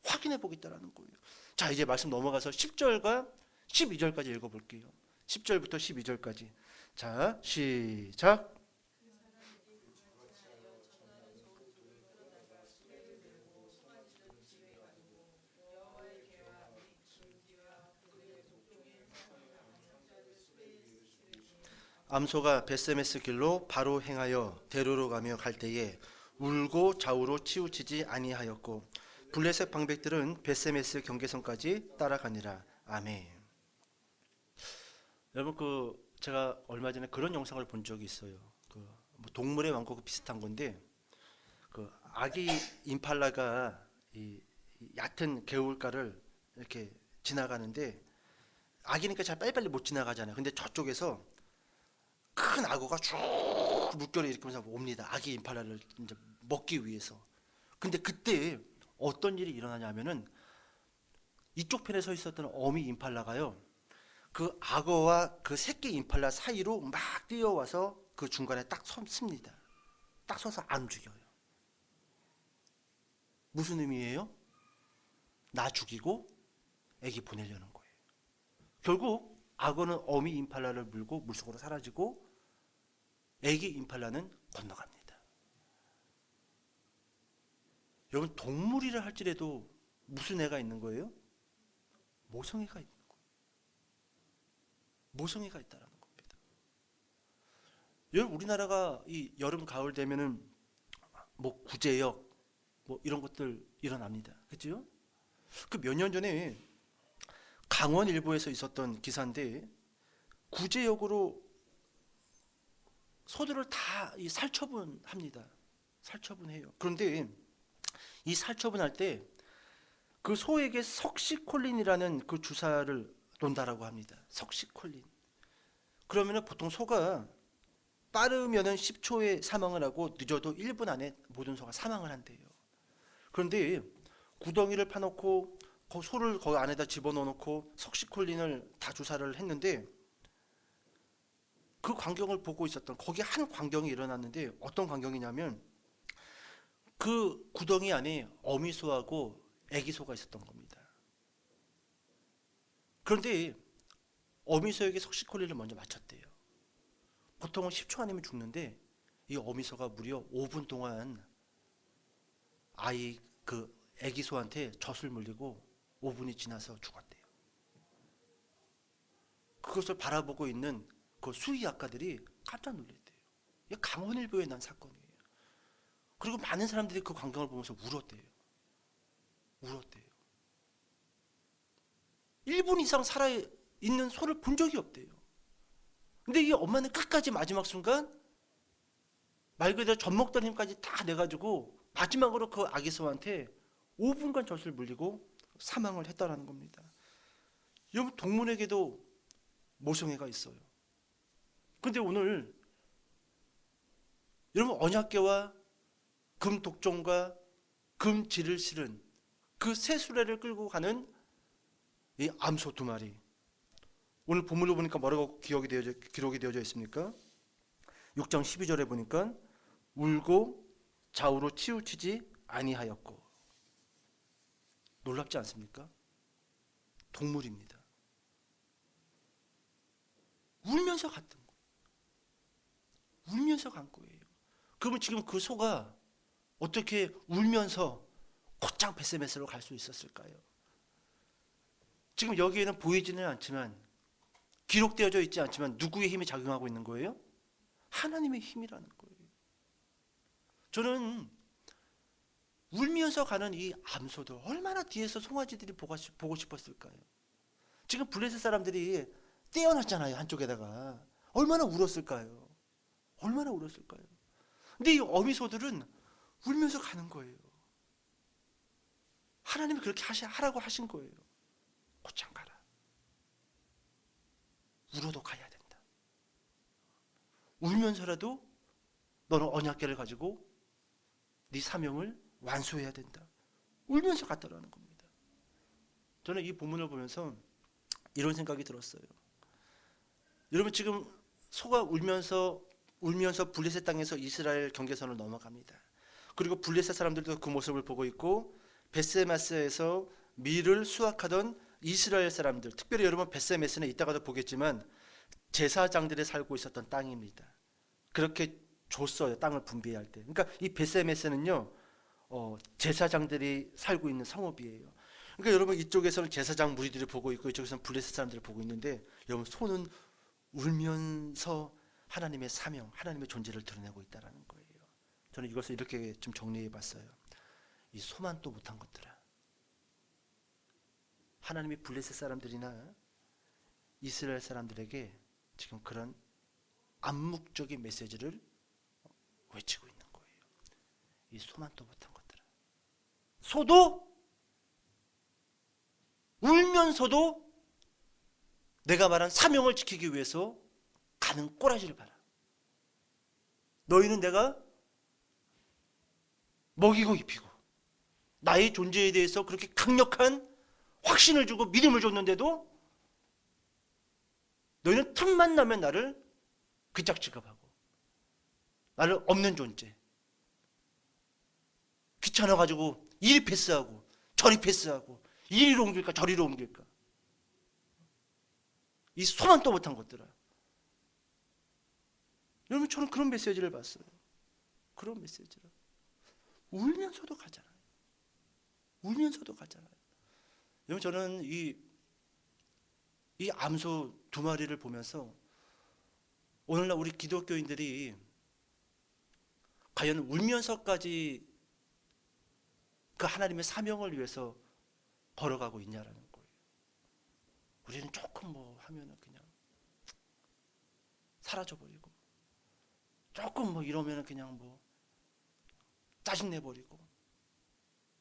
확인해 보겠다라는 거예요. 자, 이제 말씀 넘어가서 10절과 12절까지 읽어볼게요. 10절부터 12절까지. 자, 시작. 암소가 벳세메스 길로 바로 행하여 대로로 가며 갈 때에 울고 좌우로 치우치지 아니하였고, 블레셋 방백들은 벳세메스 경계선까지 따라가니라. 아멘. 여러분, 제가 얼마 전에 그런 영상을 본 적이 있어요. 뭐 동물의 왕국 비슷한 건데, 아기 임팔라가 이 얕은 개울가를 이렇게 지나가는데, 아기니까 잘 빨리빨리 못 지나가잖아요. 근데 저쪽에서 큰 악어가 쭉 물결을 일으키면서 옵니다. 아기 임팔라를 이제 먹기 위해서. 근데 그때 어떤 일이 일어나냐면은, 이쪽 편에 서 있었던 어미 임팔라가요, 그 악어와 그 새끼 임팔라 사이로 막 뛰어와서 그 중간에 딱 섭니다. 딱 서서 안 죽여요. 무슨 의미예요? 나 죽이고 애기 보내려는 거예요. 결국 악어는 어미 임팔라를 물고 물속으로 사라지고, 애기 임팔라는 건너갑니다. 여러분, 동물이라 할지라도 무슨 애가 있는 거예요? 모성애가 있는 거예요. 모성애가 있다는 겁니다. 여러분, 우리나라가 이 여름 가을 되면은 뭐 구제역 뭐 이런 것들 일어납니다. 그렇죠? 그 몇 년 전에 강원 일보에서 있었던 기사인데, 구제역으로 소들을 다 살처분합니다. 살처분해요. 그런데 이 살처분할 때 그 소에게 석시콜린이라는 그 주사를 놓는다라고 합니다. 석시콜린. 그러면은 보통 소가 빠르면은 10초에 사망을 하고, 늦어도 1분 안에 모든 소가 사망을 한대요. 그런데 구덩이를 파놓고 그 소를 거기 안에다 집어넣어놓고 석시콜린을 다 주사를 했는데, 그 광경을 보고 있었던, 거기 한 광경이 일어났는데, 어떤 광경이냐면, 그 구덩이 안에 어미소하고 애기소가 있었던 겁니다. 그런데 어미소에게 석시콜린을 먼저 맞췄대요. 보통은 10초 아니면 죽는데, 이 어미소가 무려 5분 동안 애기소한테 젖을 물리고 5분이 지나서 죽었대요. 그것을 바라보고 있는 그 수의 작가들이 깜짝 놀랐대요. 이게 강원일보에 난 사건이에요. 그리고 많은 사람들이 그 광경을 보면서 울었대요. 1분 이상 살아있는 소를 본 적이 없대요. 근데 이 엄마는 끝까지 마지막 순간 말 그대로 젖 먹던 힘까지 다 내가지고 마지막으로 그 아기소한테 5분간 젖을 물리고 사망을 했다라는 겁니다. 여러분, 동물에게도 모성애가 있어요. 근데 오늘 여러분, 언약궤와 금독종과 금지를 실은 그 새 수레를 끌고 가는 이 암소 2마리, 오늘 본문을 보니까 뭐라고 기록이 되어져 있습니까? 6장 12절에 보니까 울고 좌우로 치우치지 아니하였고. 놀랍지 않습니까? 동물입니다. 울면서 갔던 거예요. 울면서 간 거예요. 그러면 지금 그 소가 어떻게 울면서 곧장 벳세메스로 갈 수 있었을까요? 지금 여기에는 보이지는 않지만, 기록되어져 있지 않지만 누구의 힘이 작용하고 있는 거예요? 하나님의 힘이라는 거예요. 저는 울면서 가는 이 암소들 얼마나 뒤에서 송아지들이 보고 싶었을까요? 지금 블레셋 사람들이 떼어놨잖아요. 한쪽에다가. 얼마나 울었을까요? 얼마나 울었을까요? 근데 이 어미소들은 울면서 가는 거예요. 하나님이 그렇게 하라고 하신 거예요. 곧장 가라. 울어도 가야 된다. 울면서라도 너는 언약궤를 가지고 네 사명을 완수해야 된다. 울면서 갔다라는 겁니다. 저는 이 본문을 보면서 이런 생각이 들었어요. 여러분, 지금 소가 울면서 블레셋 땅에서 이스라엘 경계선을 넘어갑니다. 그리고 블레셋 사람들도 그 모습을 보고 있고, 벳세메스에서 밀을 수확하던 이스라엘 사람들, 특별히 여러분 벳세메스는 이따가도 보겠지만 제사장들이 살고 있었던 땅입니다. 그렇게 줬어요. 땅을 분배할 때. 그러니까 이 벳세메스는요, 제사장들이 살고 있는 성읍이에요. 그러니까 여러분, 이쪽에서는 제사장 무리들이 보고 있고 이쪽에서는 블레셋 사람들이 보고 있는데, 여러분 소는 울면서 하나님의 사명, 하나님의 존재를 드러내고 있다는 거예요. 저는 이것을 이렇게 좀 정리해 봤어요. 이 소만 또 못한 것들아, 하나님이 블레셋 사람들이나 이스라엘 사람들에게 지금 그런 암묵적인 메시지를 외치고 있는 거예요. 이 소만 또 못한 것들아. 소도 울면서도 내가 말한 사명을 지키기 위해서 가는 꼬라지를 봐라. 너희는 내가 먹이고 입히고 나의 존재에 대해서 그렇게 강력한 확신을 주고 믿음을 줬는데도 너희는 틈만 나면 나를 그짝 취급하고 나를 없는 존재, 귀찮아가지고 이리 패스하고 저리 패스하고 이리로 옮길까 저리로 옮길까. 이 소만 또 못한 것들아. 여러분, 저는 그런 메시지를 봤어요. 그런 메시지를. 울면서도 가잖아요. 울면서도 가잖아요. 여러분, 저는 이 암소 두 마리를 보면서 오늘날 우리 기독교인들이 과연 울면서까지 그 하나님의 사명을 위해서 걸어가고 있냐라는 거예요. 우리는 조금 뭐 하면은 그냥 사라져버리고, 조금 뭐 이러면은 그냥 뭐 짜증내버리고.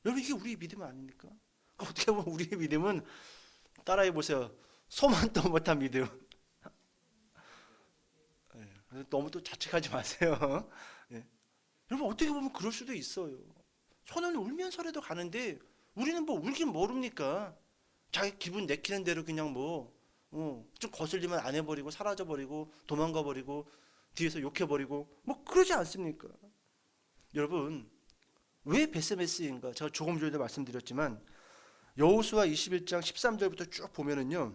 여러분, 이게 우리의 믿음 아닙니까? 어떻게 보면 우리의 믿음은, 따라해 보세요, 소만 또 못한 믿음. 너무 또 자책하지 마세요. 예. 여러분, 어떻게 보면 그럴 수도 있어요. 소는 울면서라도 가는데 우리는 뭐 울긴 모릅니까? 자기 기분 내키는 대로 그냥 좀 거슬리면 안 해버리고 사라져버리고 도망가버리고 뒤에서 욕해버리고 뭐 그러지 않습니까? 여러분, 왜 벳세메스인가? 제가 조금 전에도 말씀드렸지만 여호수아 21장 13절부터 쭉 보면은요,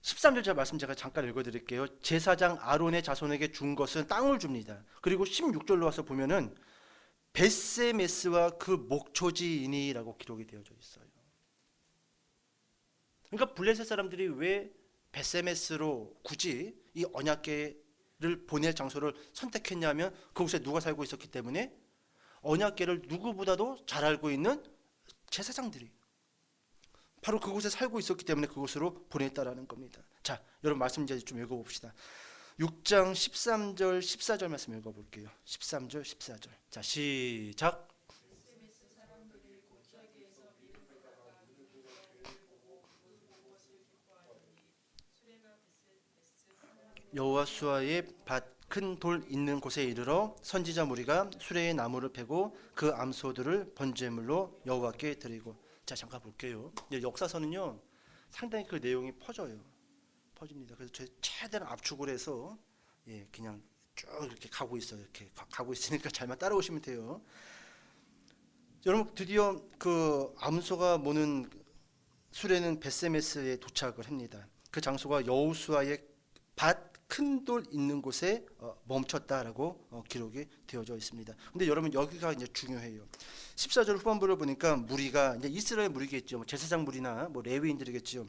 13절 말씀 제가 잠깐 읽어드릴게요. 제사장 아론의 자손에게 준 것은 땅을 줍니다. 그리고 16절로 와서 보면은 벳세메스와 그 목초지이니라고 기록이 되어져 있어요. 그러니까 블레셋 사람들이 왜 벳세메스로 굳이 이 언약궤를 보낼 장소를 선택했냐면, 그곳에 누가 살고 있었기 때문에 언약궤를 누구보다도 잘 알고 있는 제사장들이 바로 그곳에 살고 있었기 때문에 그곳으로 보냈다라는 겁니다. 자, 여러분 말씀 이제 좀 읽어봅시다. 6장 13절 14절 말씀 읽어볼게요. 13절 14절. 자, 시작. 여호수아의 밭 큰 돌 있는 곳에 이르러 선지자 무리가 수레의 나무를 패고 그 암소들을 번제물로 여호와께 드리고. 자, 잠깐 볼게요. 역사서는요 상당히 그 내용이 퍼집니다. 그래서 제 최대한 압축을 해서 그냥 쭉 이렇게 가고 있어요. 이렇게 가고 있으니까 잘만 따라오시면 돼요. 여러분 드디어 그 암소가 모는 수레는 벳세메스에 도착을 합니다. 그 장소가 여호수아의 밭 큰 돌 있는 곳에 멈췄다라고 기록이 되어져 있습니다. 근데 여러분 여기가 이제 중요해요. 14절 후반부를 보니까 무리가 이제 이스라엘 무리겠죠. 제사장 무리나 레위인들이겠죠.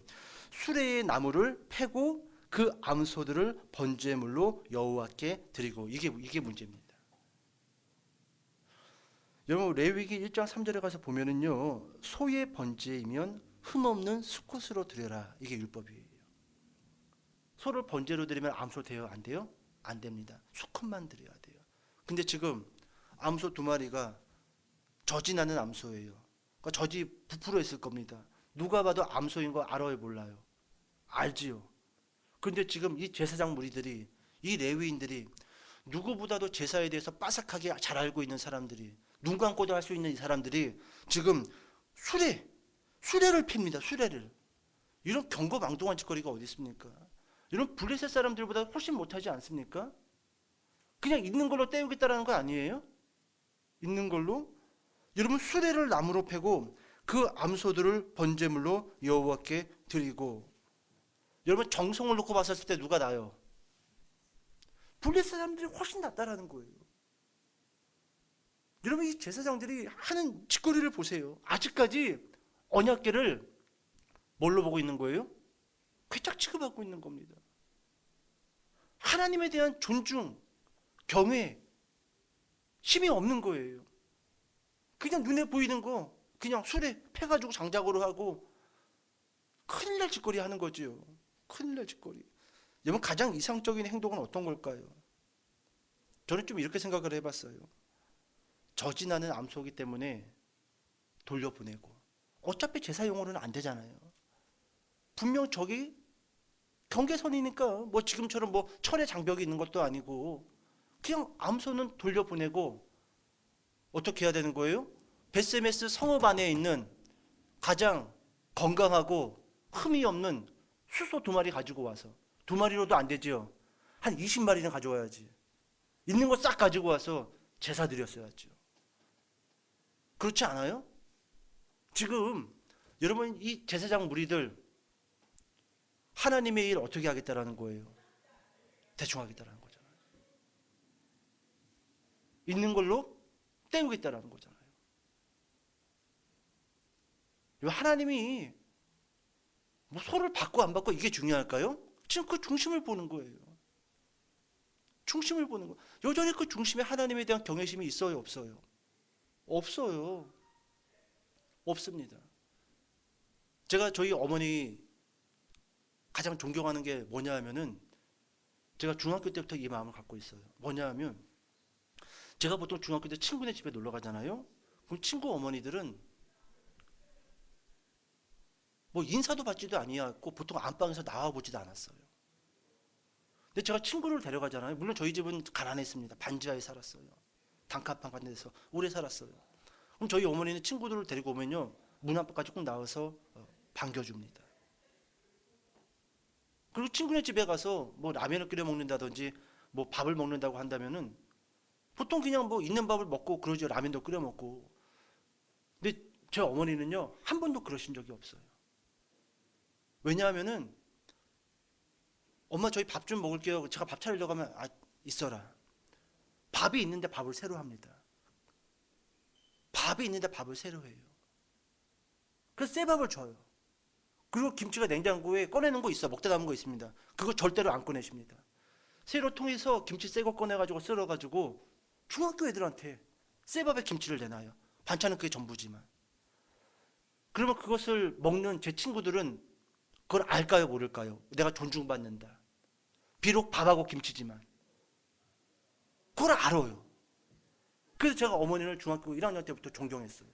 수레의 나무를 패고 그 암소들을 번제물로 여호와께 드리고 이게 문제입니다. 여러분 레위기 1장 3절에 가서 보면은요. 소의 번제이면 흠없는 수컷으로 드려라. 이게 율법이에요. 소를 번제로 드리면 암소 돼요? 안 돼요? 안 됩니다. 수컷만 드려야 돼요. 근데 지금 암소 2마리가 젖이 나는 암소예요. 그러니까 젖이 부풀어 있을 겁니다. 누가 봐도 암소인 거 알아요, 몰라요? 알지요. 그런데 지금 이 제사장 무리들이, 이 레위인들이 누구보다도 제사에 대해서 빠삭하게 잘 알고 있는 사람들이, 눈 감고도 할 수 있는 이 사람들이 지금 수레를 핍니다. 수레를. 이런 경거망동한 짓거리가 어디 있습니까? 이런 블레셋 사람들보다 훨씬 못하지 않습니까? 그냥 있는 걸로 때우겠다라는 거 아니에요? 있는 걸로? 여러분 수레를 나무로 패고 그 암소들을 번제물로 여호와께 드리고, 여러분 정성을 놓고 봤을 때 누가 나요? 블레셋 사람들이 훨씬 낫다라는 거예요. 여러분 이 제사장들이 하는 짓거리를 보세요. 아직까지 언약궤를 뭘로 보고 있는 거예요? 괴짝 취급하고 있는 겁니다. 하나님에 대한 존중, 경외, 힘이 없는 거예요. 그냥 눈에 보이는 거 그냥 술에 패가지고 장작으로 하고 큰일 날 짓거리 하는 거죠. 큰일 날 짓거리. 여러분 가장 이상적인 행동은 어떤 걸까요? 저는 좀 이렇게 생각을 해봤어요. 젖이 나는 암소이기 때문에 돌려보내고, 어차피 제사용으로는 안 되잖아요. 분명 저기 경계선이니까 뭐 지금처럼 뭐 철의 장벽이 있는 것도 아니고 그냥 암소는 돌려보내고, 어떻게 해야 되는 거예요? 벳세메스 성읍 안에 있는 가장 건강하고 흠이 없는 수소 2마리 가지고 와서, 2마리로도 안 되죠. 한 20마리는 가져와야지. 있는 거 싹 가지고 와서 제사 드렸어야죠. 그렇지 않아요? 지금 여러분 이 제사장 무리들 하나님의 일 어떻게 하겠다라는 거예요? 대충 하겠다라는 거잖아요. 있는 걸로 때우겠다라는 거잖아요. 하나님이 뭐 소를 받고 안 받고 이게 중요할까요? 지금 그 중심을 보는 거예요. 중심을 보는 거. 여전히 그 중심에 하나님에 대한 경외심이 있어요, 없어요? 없어요. 없습니다. 제가 저희 어머니 가장 존경하는 게 뭐냐 하면은, 제가 중학교 때부터 이 마음을 갖고 있어요. 뭐냐 하면, 제가 보통 중학교 때 친구네 집에 놀러 가잖아요. 그럼 친구 어머니들은 뭐 인사도 받지도 아니었고 보통 안방에서 나와보지도 않았어요. 근데 제가 친구를 데려가잖아요. 물론 저희 집은 가난했습니다. 반지하에 살았어요. 단칸방 같은 데서 오래 살았어요. 그럼 저희 어머니는 친구들을 데리고 오면요, 문 앞까지 꼭 나와서 반겨줍니다. 그리고 친구네 집에 가서 뭐 라면을 끓여 먹는다든지 뭐 밥을 먹는다고 한다면은 보통 그냥 뭐 있는 밥을 먹고 그러죠. 라면도 끓여 먹고. 근데 제 어머니는요, 한 번도 그러신 적이 없어요. 왜냐하면은, 엄마 저희 밥 좀 먹을게요. 제가 밥 차리려고 하면, 있어라. 밥이 있는데 밥을 새로 합니다. 밥이 있는데 밥을 새로 해요. 그래서 새 밥을 줘요. 그리고 김치가 냉장고에 꺼내는 거 있어. 먹다 남은 거 있습니다. 그거 절대로 안 꺼내십니다. 새로 통해서 김치 새 거 꺼내가지고 썰어가지고 중학교 애들한테 새 밥에 김치를 내놔요. 반찬은 그게 전부지만. 그러면 그것을 먹는 제 친구들은 그걸 알까요, 모를까요? 내가 존중받는다. 비록 밥하고 김치지만. 그걸 알아요. 그래서 제가 어머니를 중학교 1학년 때부터 존경했어요.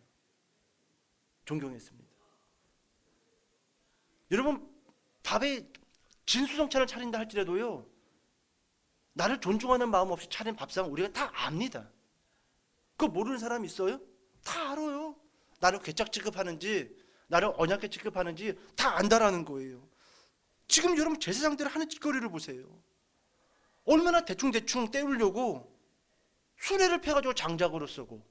존경했습니다. 여러분, 밥에 진수성찬을 차린다 할지라도요, 나를 존중하는 마음 없이 차린 밥상 우리가 다 압니다. 그거 모르는 사람 있어요? 다 알아요. 나를 괴짝 취급하는지 나를 언약궤 취급하는지 다 안다라는 거예요. 지금 여러분 제사장들 하는 짓거리를 보세요. 얼마나 대충대충 때우려고 수레를 패가지고 장작으로 쓰고,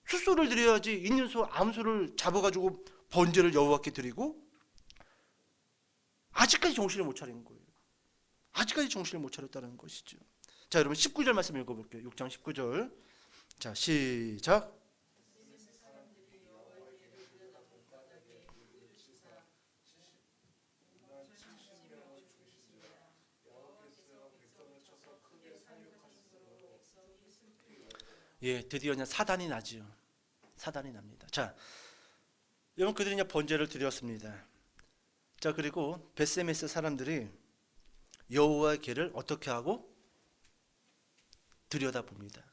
숫소를 드려야지. 있는 소 암소를 잡아가지고 번제를 여호와께 드리고 아직까지 정신을 못 차린 거예요. 아직까지 정신을 못 차렸다는 것이죠. 자, 여러분 19절 말씀 읽어볼게요. 6장 19절. 자, 시작. 예, 드디어 그냥 사단이 나지요. 사단이 납니다. 자, 여러분 그들이 이제 번제를 드렸습니다. 자, 그리고 벳세메스 사람들이 여호와의 궤를 어떻게 하고 들여다봅니다.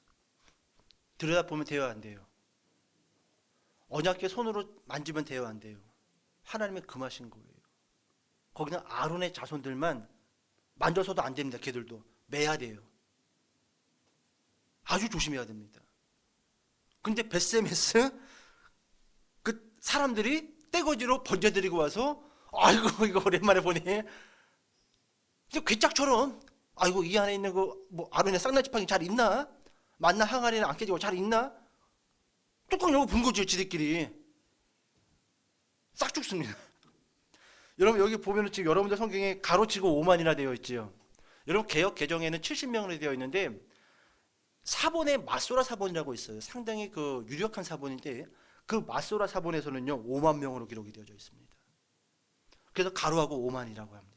들여다보면 돼요, 안 돼요? 언약궤 손으로 만지면 돼요, 안 돼요? 하나님의 금하신 거예요. 거기는 아론의 자손들만 만져서도 안 됩니다. 걔들도 매야 돼요. 아주 조심해야 됩니다. 근데 벳세메스 그 사람들이 떼거지로 번제 드리고 와서 아이고 이거 오랜만에 보네. 괴짝처럼 아이고 이 안에 있는 거 뭐 아론의 쌍나지팡이 잘 있나? 만나 항아리는 안 깨지고 잘 있나? 뚜껑 열고 본 거죠, 지들끼리. 싹 죽습니다. 여러분 여기 보면은 지금 여러분들 성경에 가로치고 5만이나 되어 있지요. 여러분 개역 개정에는 70명으로 되어 있는데 사본에 마소라 사본이라고 있어요. 상당히 그 유력한 사본인데 그 마소라 사본에서는요 5만 명으로 기록이 되어져 있습니다. 그래서 가로하고 5만이라고 합니다.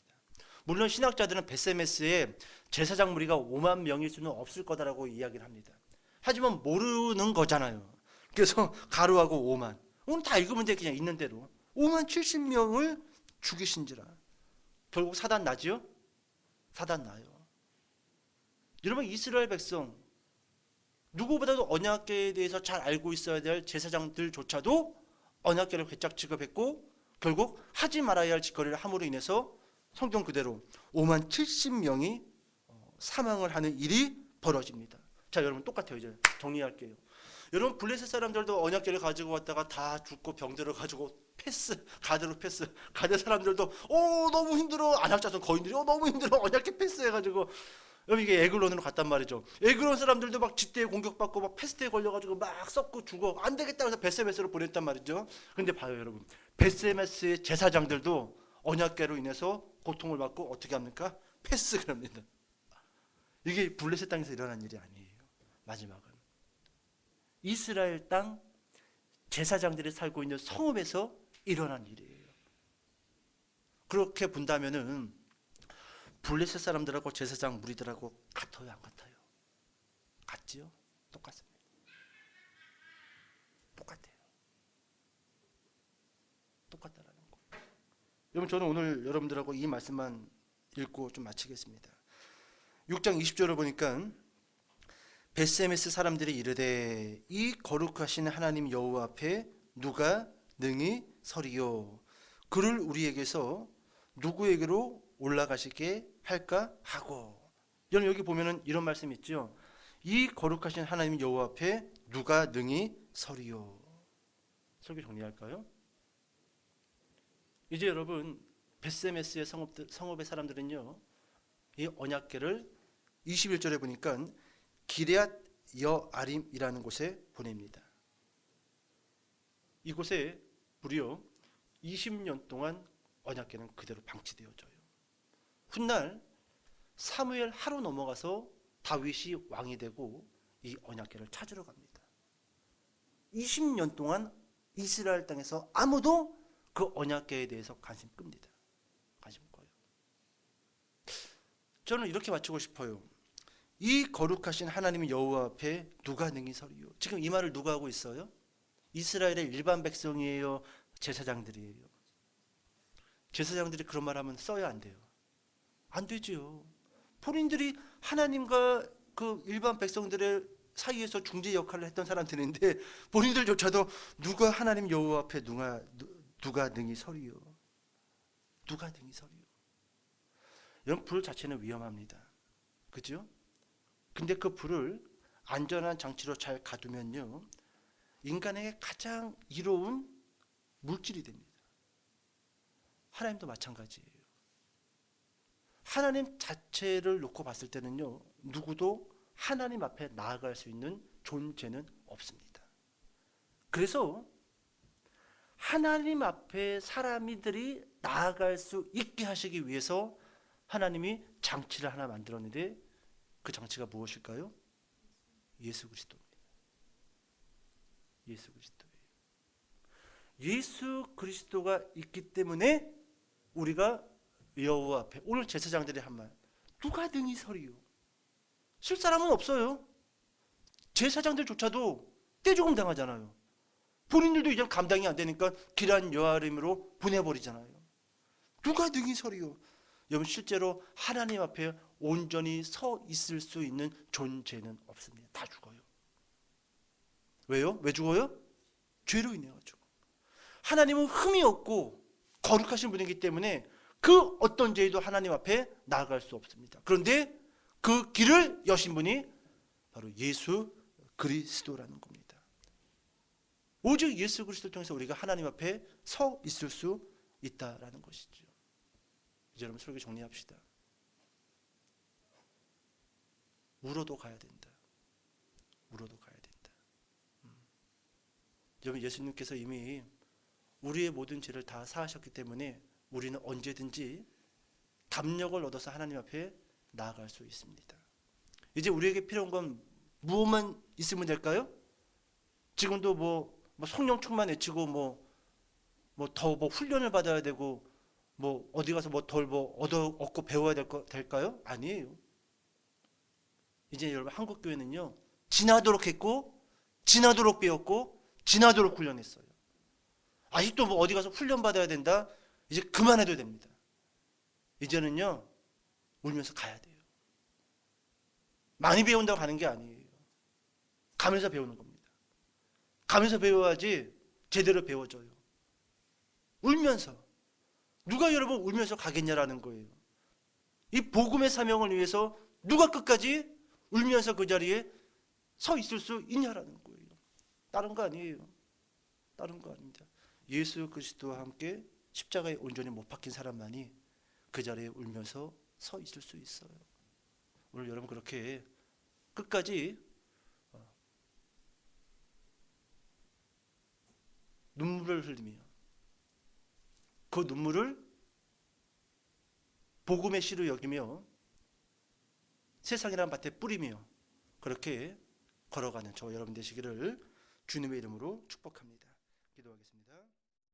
물론 신학자들은 벳세메스의 제사장 무리가 5만 명일 수는 없을 거다라고 이야기를 합니다. 하지만 모르는 거잖아요. 그래서 가로하고 5만. 오늘 다 읽으면 돼. 그냥 있는 대로 5만 70명을 죽이신지라. 결국 사단 나지요? 사단 나요. 여러분 이스라엘 백성 누구보다도 언약궤에 대해서 잘 알고 있어야 될 제사장들조차도 언약궤를 괴짝 취급했고 결국 하지 말아야 할 짓거리를 함으로 인해서 성경 그대로 5만 70명이 사망을 하는 일이 벌어집니다. 자, 여러분 똑같아요. 이제 정리할게요. 여러분 블레셋 사람들도 언약궤를 가지고 왔다가 다 죽고 병들어 가지고 가드로 패스. 가드 사람들도 너무 힘들어. 안학자손 거인들이 너무 힘들어. 언약궤 패스해가지고 여러분 이게 에글론으로 갔단 말이죠. 에글론 사람들도 막 집대에 공격받고 막 패스트에 걸려가지고 막 썩고 죽어. 안 되겠다 그래서 벳세메스로 보냈단 말이죠. 근데 봐요 여러분. 벳세메스의 제사장들도 언약궤로 인해서 고통을 받고 어떻게 합니까? 패스를 합니다. 이게 블레셋 땅에서 일어난 일이 아니에요. 마지막은 이스라엘 땅 제사장들이 살고 있는 성읍에서 일어난 일이에요. 그렇게 본다면은 블레셋 사람들하고 제사장 무리들하고 같아요, 안 같아요? 같지요? 똑같습니다. 똑같아요. 똑같다라는 거. 여러분 저는 오늘 여러분들하고 이 말씀만 읽고 좀 마치겠습니다. 6장 20절을 보니까 벳세메스 사람들이 이르되 이 거룩하신 하나님 여호와 앞에 누가 능히 서리요? 그를 우리에게서 누구에게로 올라가시게 할까 하고. 여러분 여기 보면은 이런 말씀이 있죠. 이 거룩하신 하나님 여호와 앞에 누가 능히 서리요? 설교 정리할까요? 이제 여러분 벳세메스의 성읍의 사람들은요 이 언약궤를 21절에 보니까 기럇 여아림이라는 곳에 보냅니다. 이곳에 무려 20년 동안 언약궤는 그대로 방치되어져요. 훗날 사무엘 하루 넘어가서 다윗이 왕이 되고 이 언약궤를 찾으러 갑니다. 20년 동안 이스라엘 땅에서 아무도 그 언약궤에 대해서 관심 끕니다. 관심 꺼요. 저는 이렇게 맞추고 싶어요. 이 거룩하신 하나님 여호와 앞에 누가 능히 서리요? 지금 이 말을 누가 하고 있어요? 이스라엘의 일반 백성이에요? 제사장들이에요? 제사장들이 그런 말 하면 써야 안 돼요. 안 되지요. 본인들이 하나님과 그 일반 백성들의 사이에서 중재 역할을 했던 사람들인데 본인들조차도 누가 하나님 여호와 앞에 누가 능히 서리요? 누가 능히 서리요? 이런 불 자체는 위험합니다. 그죠? 근데 그 불을 안전한 장치로 잘 가두면요 인간에게 가장 이로운 물질이 됩니다. 하나님도 마찬가지예요. 하나님 자체를 놓고 봤을 때는요 누구도 하나님 앞에 나아갈 수 있는 존재는 없습니다. 그래서 하나님 앞에 사람들이 나아갈 수 있게 하시기 위해서 하나님이 장치를 하나 만들었는데 그 장치가 무엇일까요? 예수 그리스도입니다. 예수 그리스도예요. 예수 그리스도가 있기 때문에 우리가 여호와 앞에, 오늘 제사장들이 한 말, 누가 능히 서리요? 쓸 사람은 없어요. 제사장들조차도 떼죽음 당하잖아요. 본인들도 이제 감당이 안 되니까 길한 여아림으로 보내버리잖아요. 누가 능히 서리요? 여러분, 실제로 하나님 앞에 온전히 서 있을 수 있는 존재는 없습니다. 다 죽어요. 왜요? 왜 죽어요? 죄로 인해 가지고. 하나님은 흠이 없고 거룩하신 분이기 때문에 그 어떤 죄도 하나님 앞에 나아갈 수 없습니다. 그런데 그 길을 여신 분이 바로 예수 그리스도라는 겁니다. 오직 예수 그리스도를 통해서 우리가 하나님 앞에 서 있을 수 있다라는 것이죠. 이제 여러분, 설교 정리합시다. 울어도 가야 된다. 울어도 가야 된다. 여러분, 예수님께서 이미 우리의 모든 죄를 다 사하셨기 때문에 우리는 언제든지 담력을 얻어서 하나님 앞에 나아갈 수 있습니다. 이제 우리에게 필요한 건 무엇만 있으면 될까요? 지금도 뭐 성령 충만 외치고 더 훈련을 받아야 되고 어디 가서 덜 얻고 배워야 될까요? 아니에요. 이제 여러분, 한국 교회는요, 지나도록 했고, 지나도록 배웠고, 지나도록 훈련했어요. 아직도 어디 가서 훈련 받아야 된다? 이제 그만해도 됩니다. 이제는요, 울면서 가야 돼요. 많이 배운다고 가는 게 아니에요. 가면서 배우는 겁니다. 가면서 배워야지 제대로 배워져요. 울면서. 누가 여러분 울면서 가겠냐라는 거예요. 이 복음의 사명을 위해서 누가 끝까지 울면서 그 자리에 서 있을 수 있냐라는 거예요. 다른 거 아니에요. 다른 거 아닙니다. 예수 그리스도와 함께 십자가에 온전히 못 박힌 사람만이 그 자리에 울면서 서 있을 수 있어요. 오늘 여러분, 그렇게 끝까지 눈물을 흘리며 그 눈물을 복음의 씨로 여기며 세상이라는 밭에 뿌리며 그렇게 걸어가는 저 여러분 되시기를 주님의 이름으로 축복합니다. 기도하겠습니다.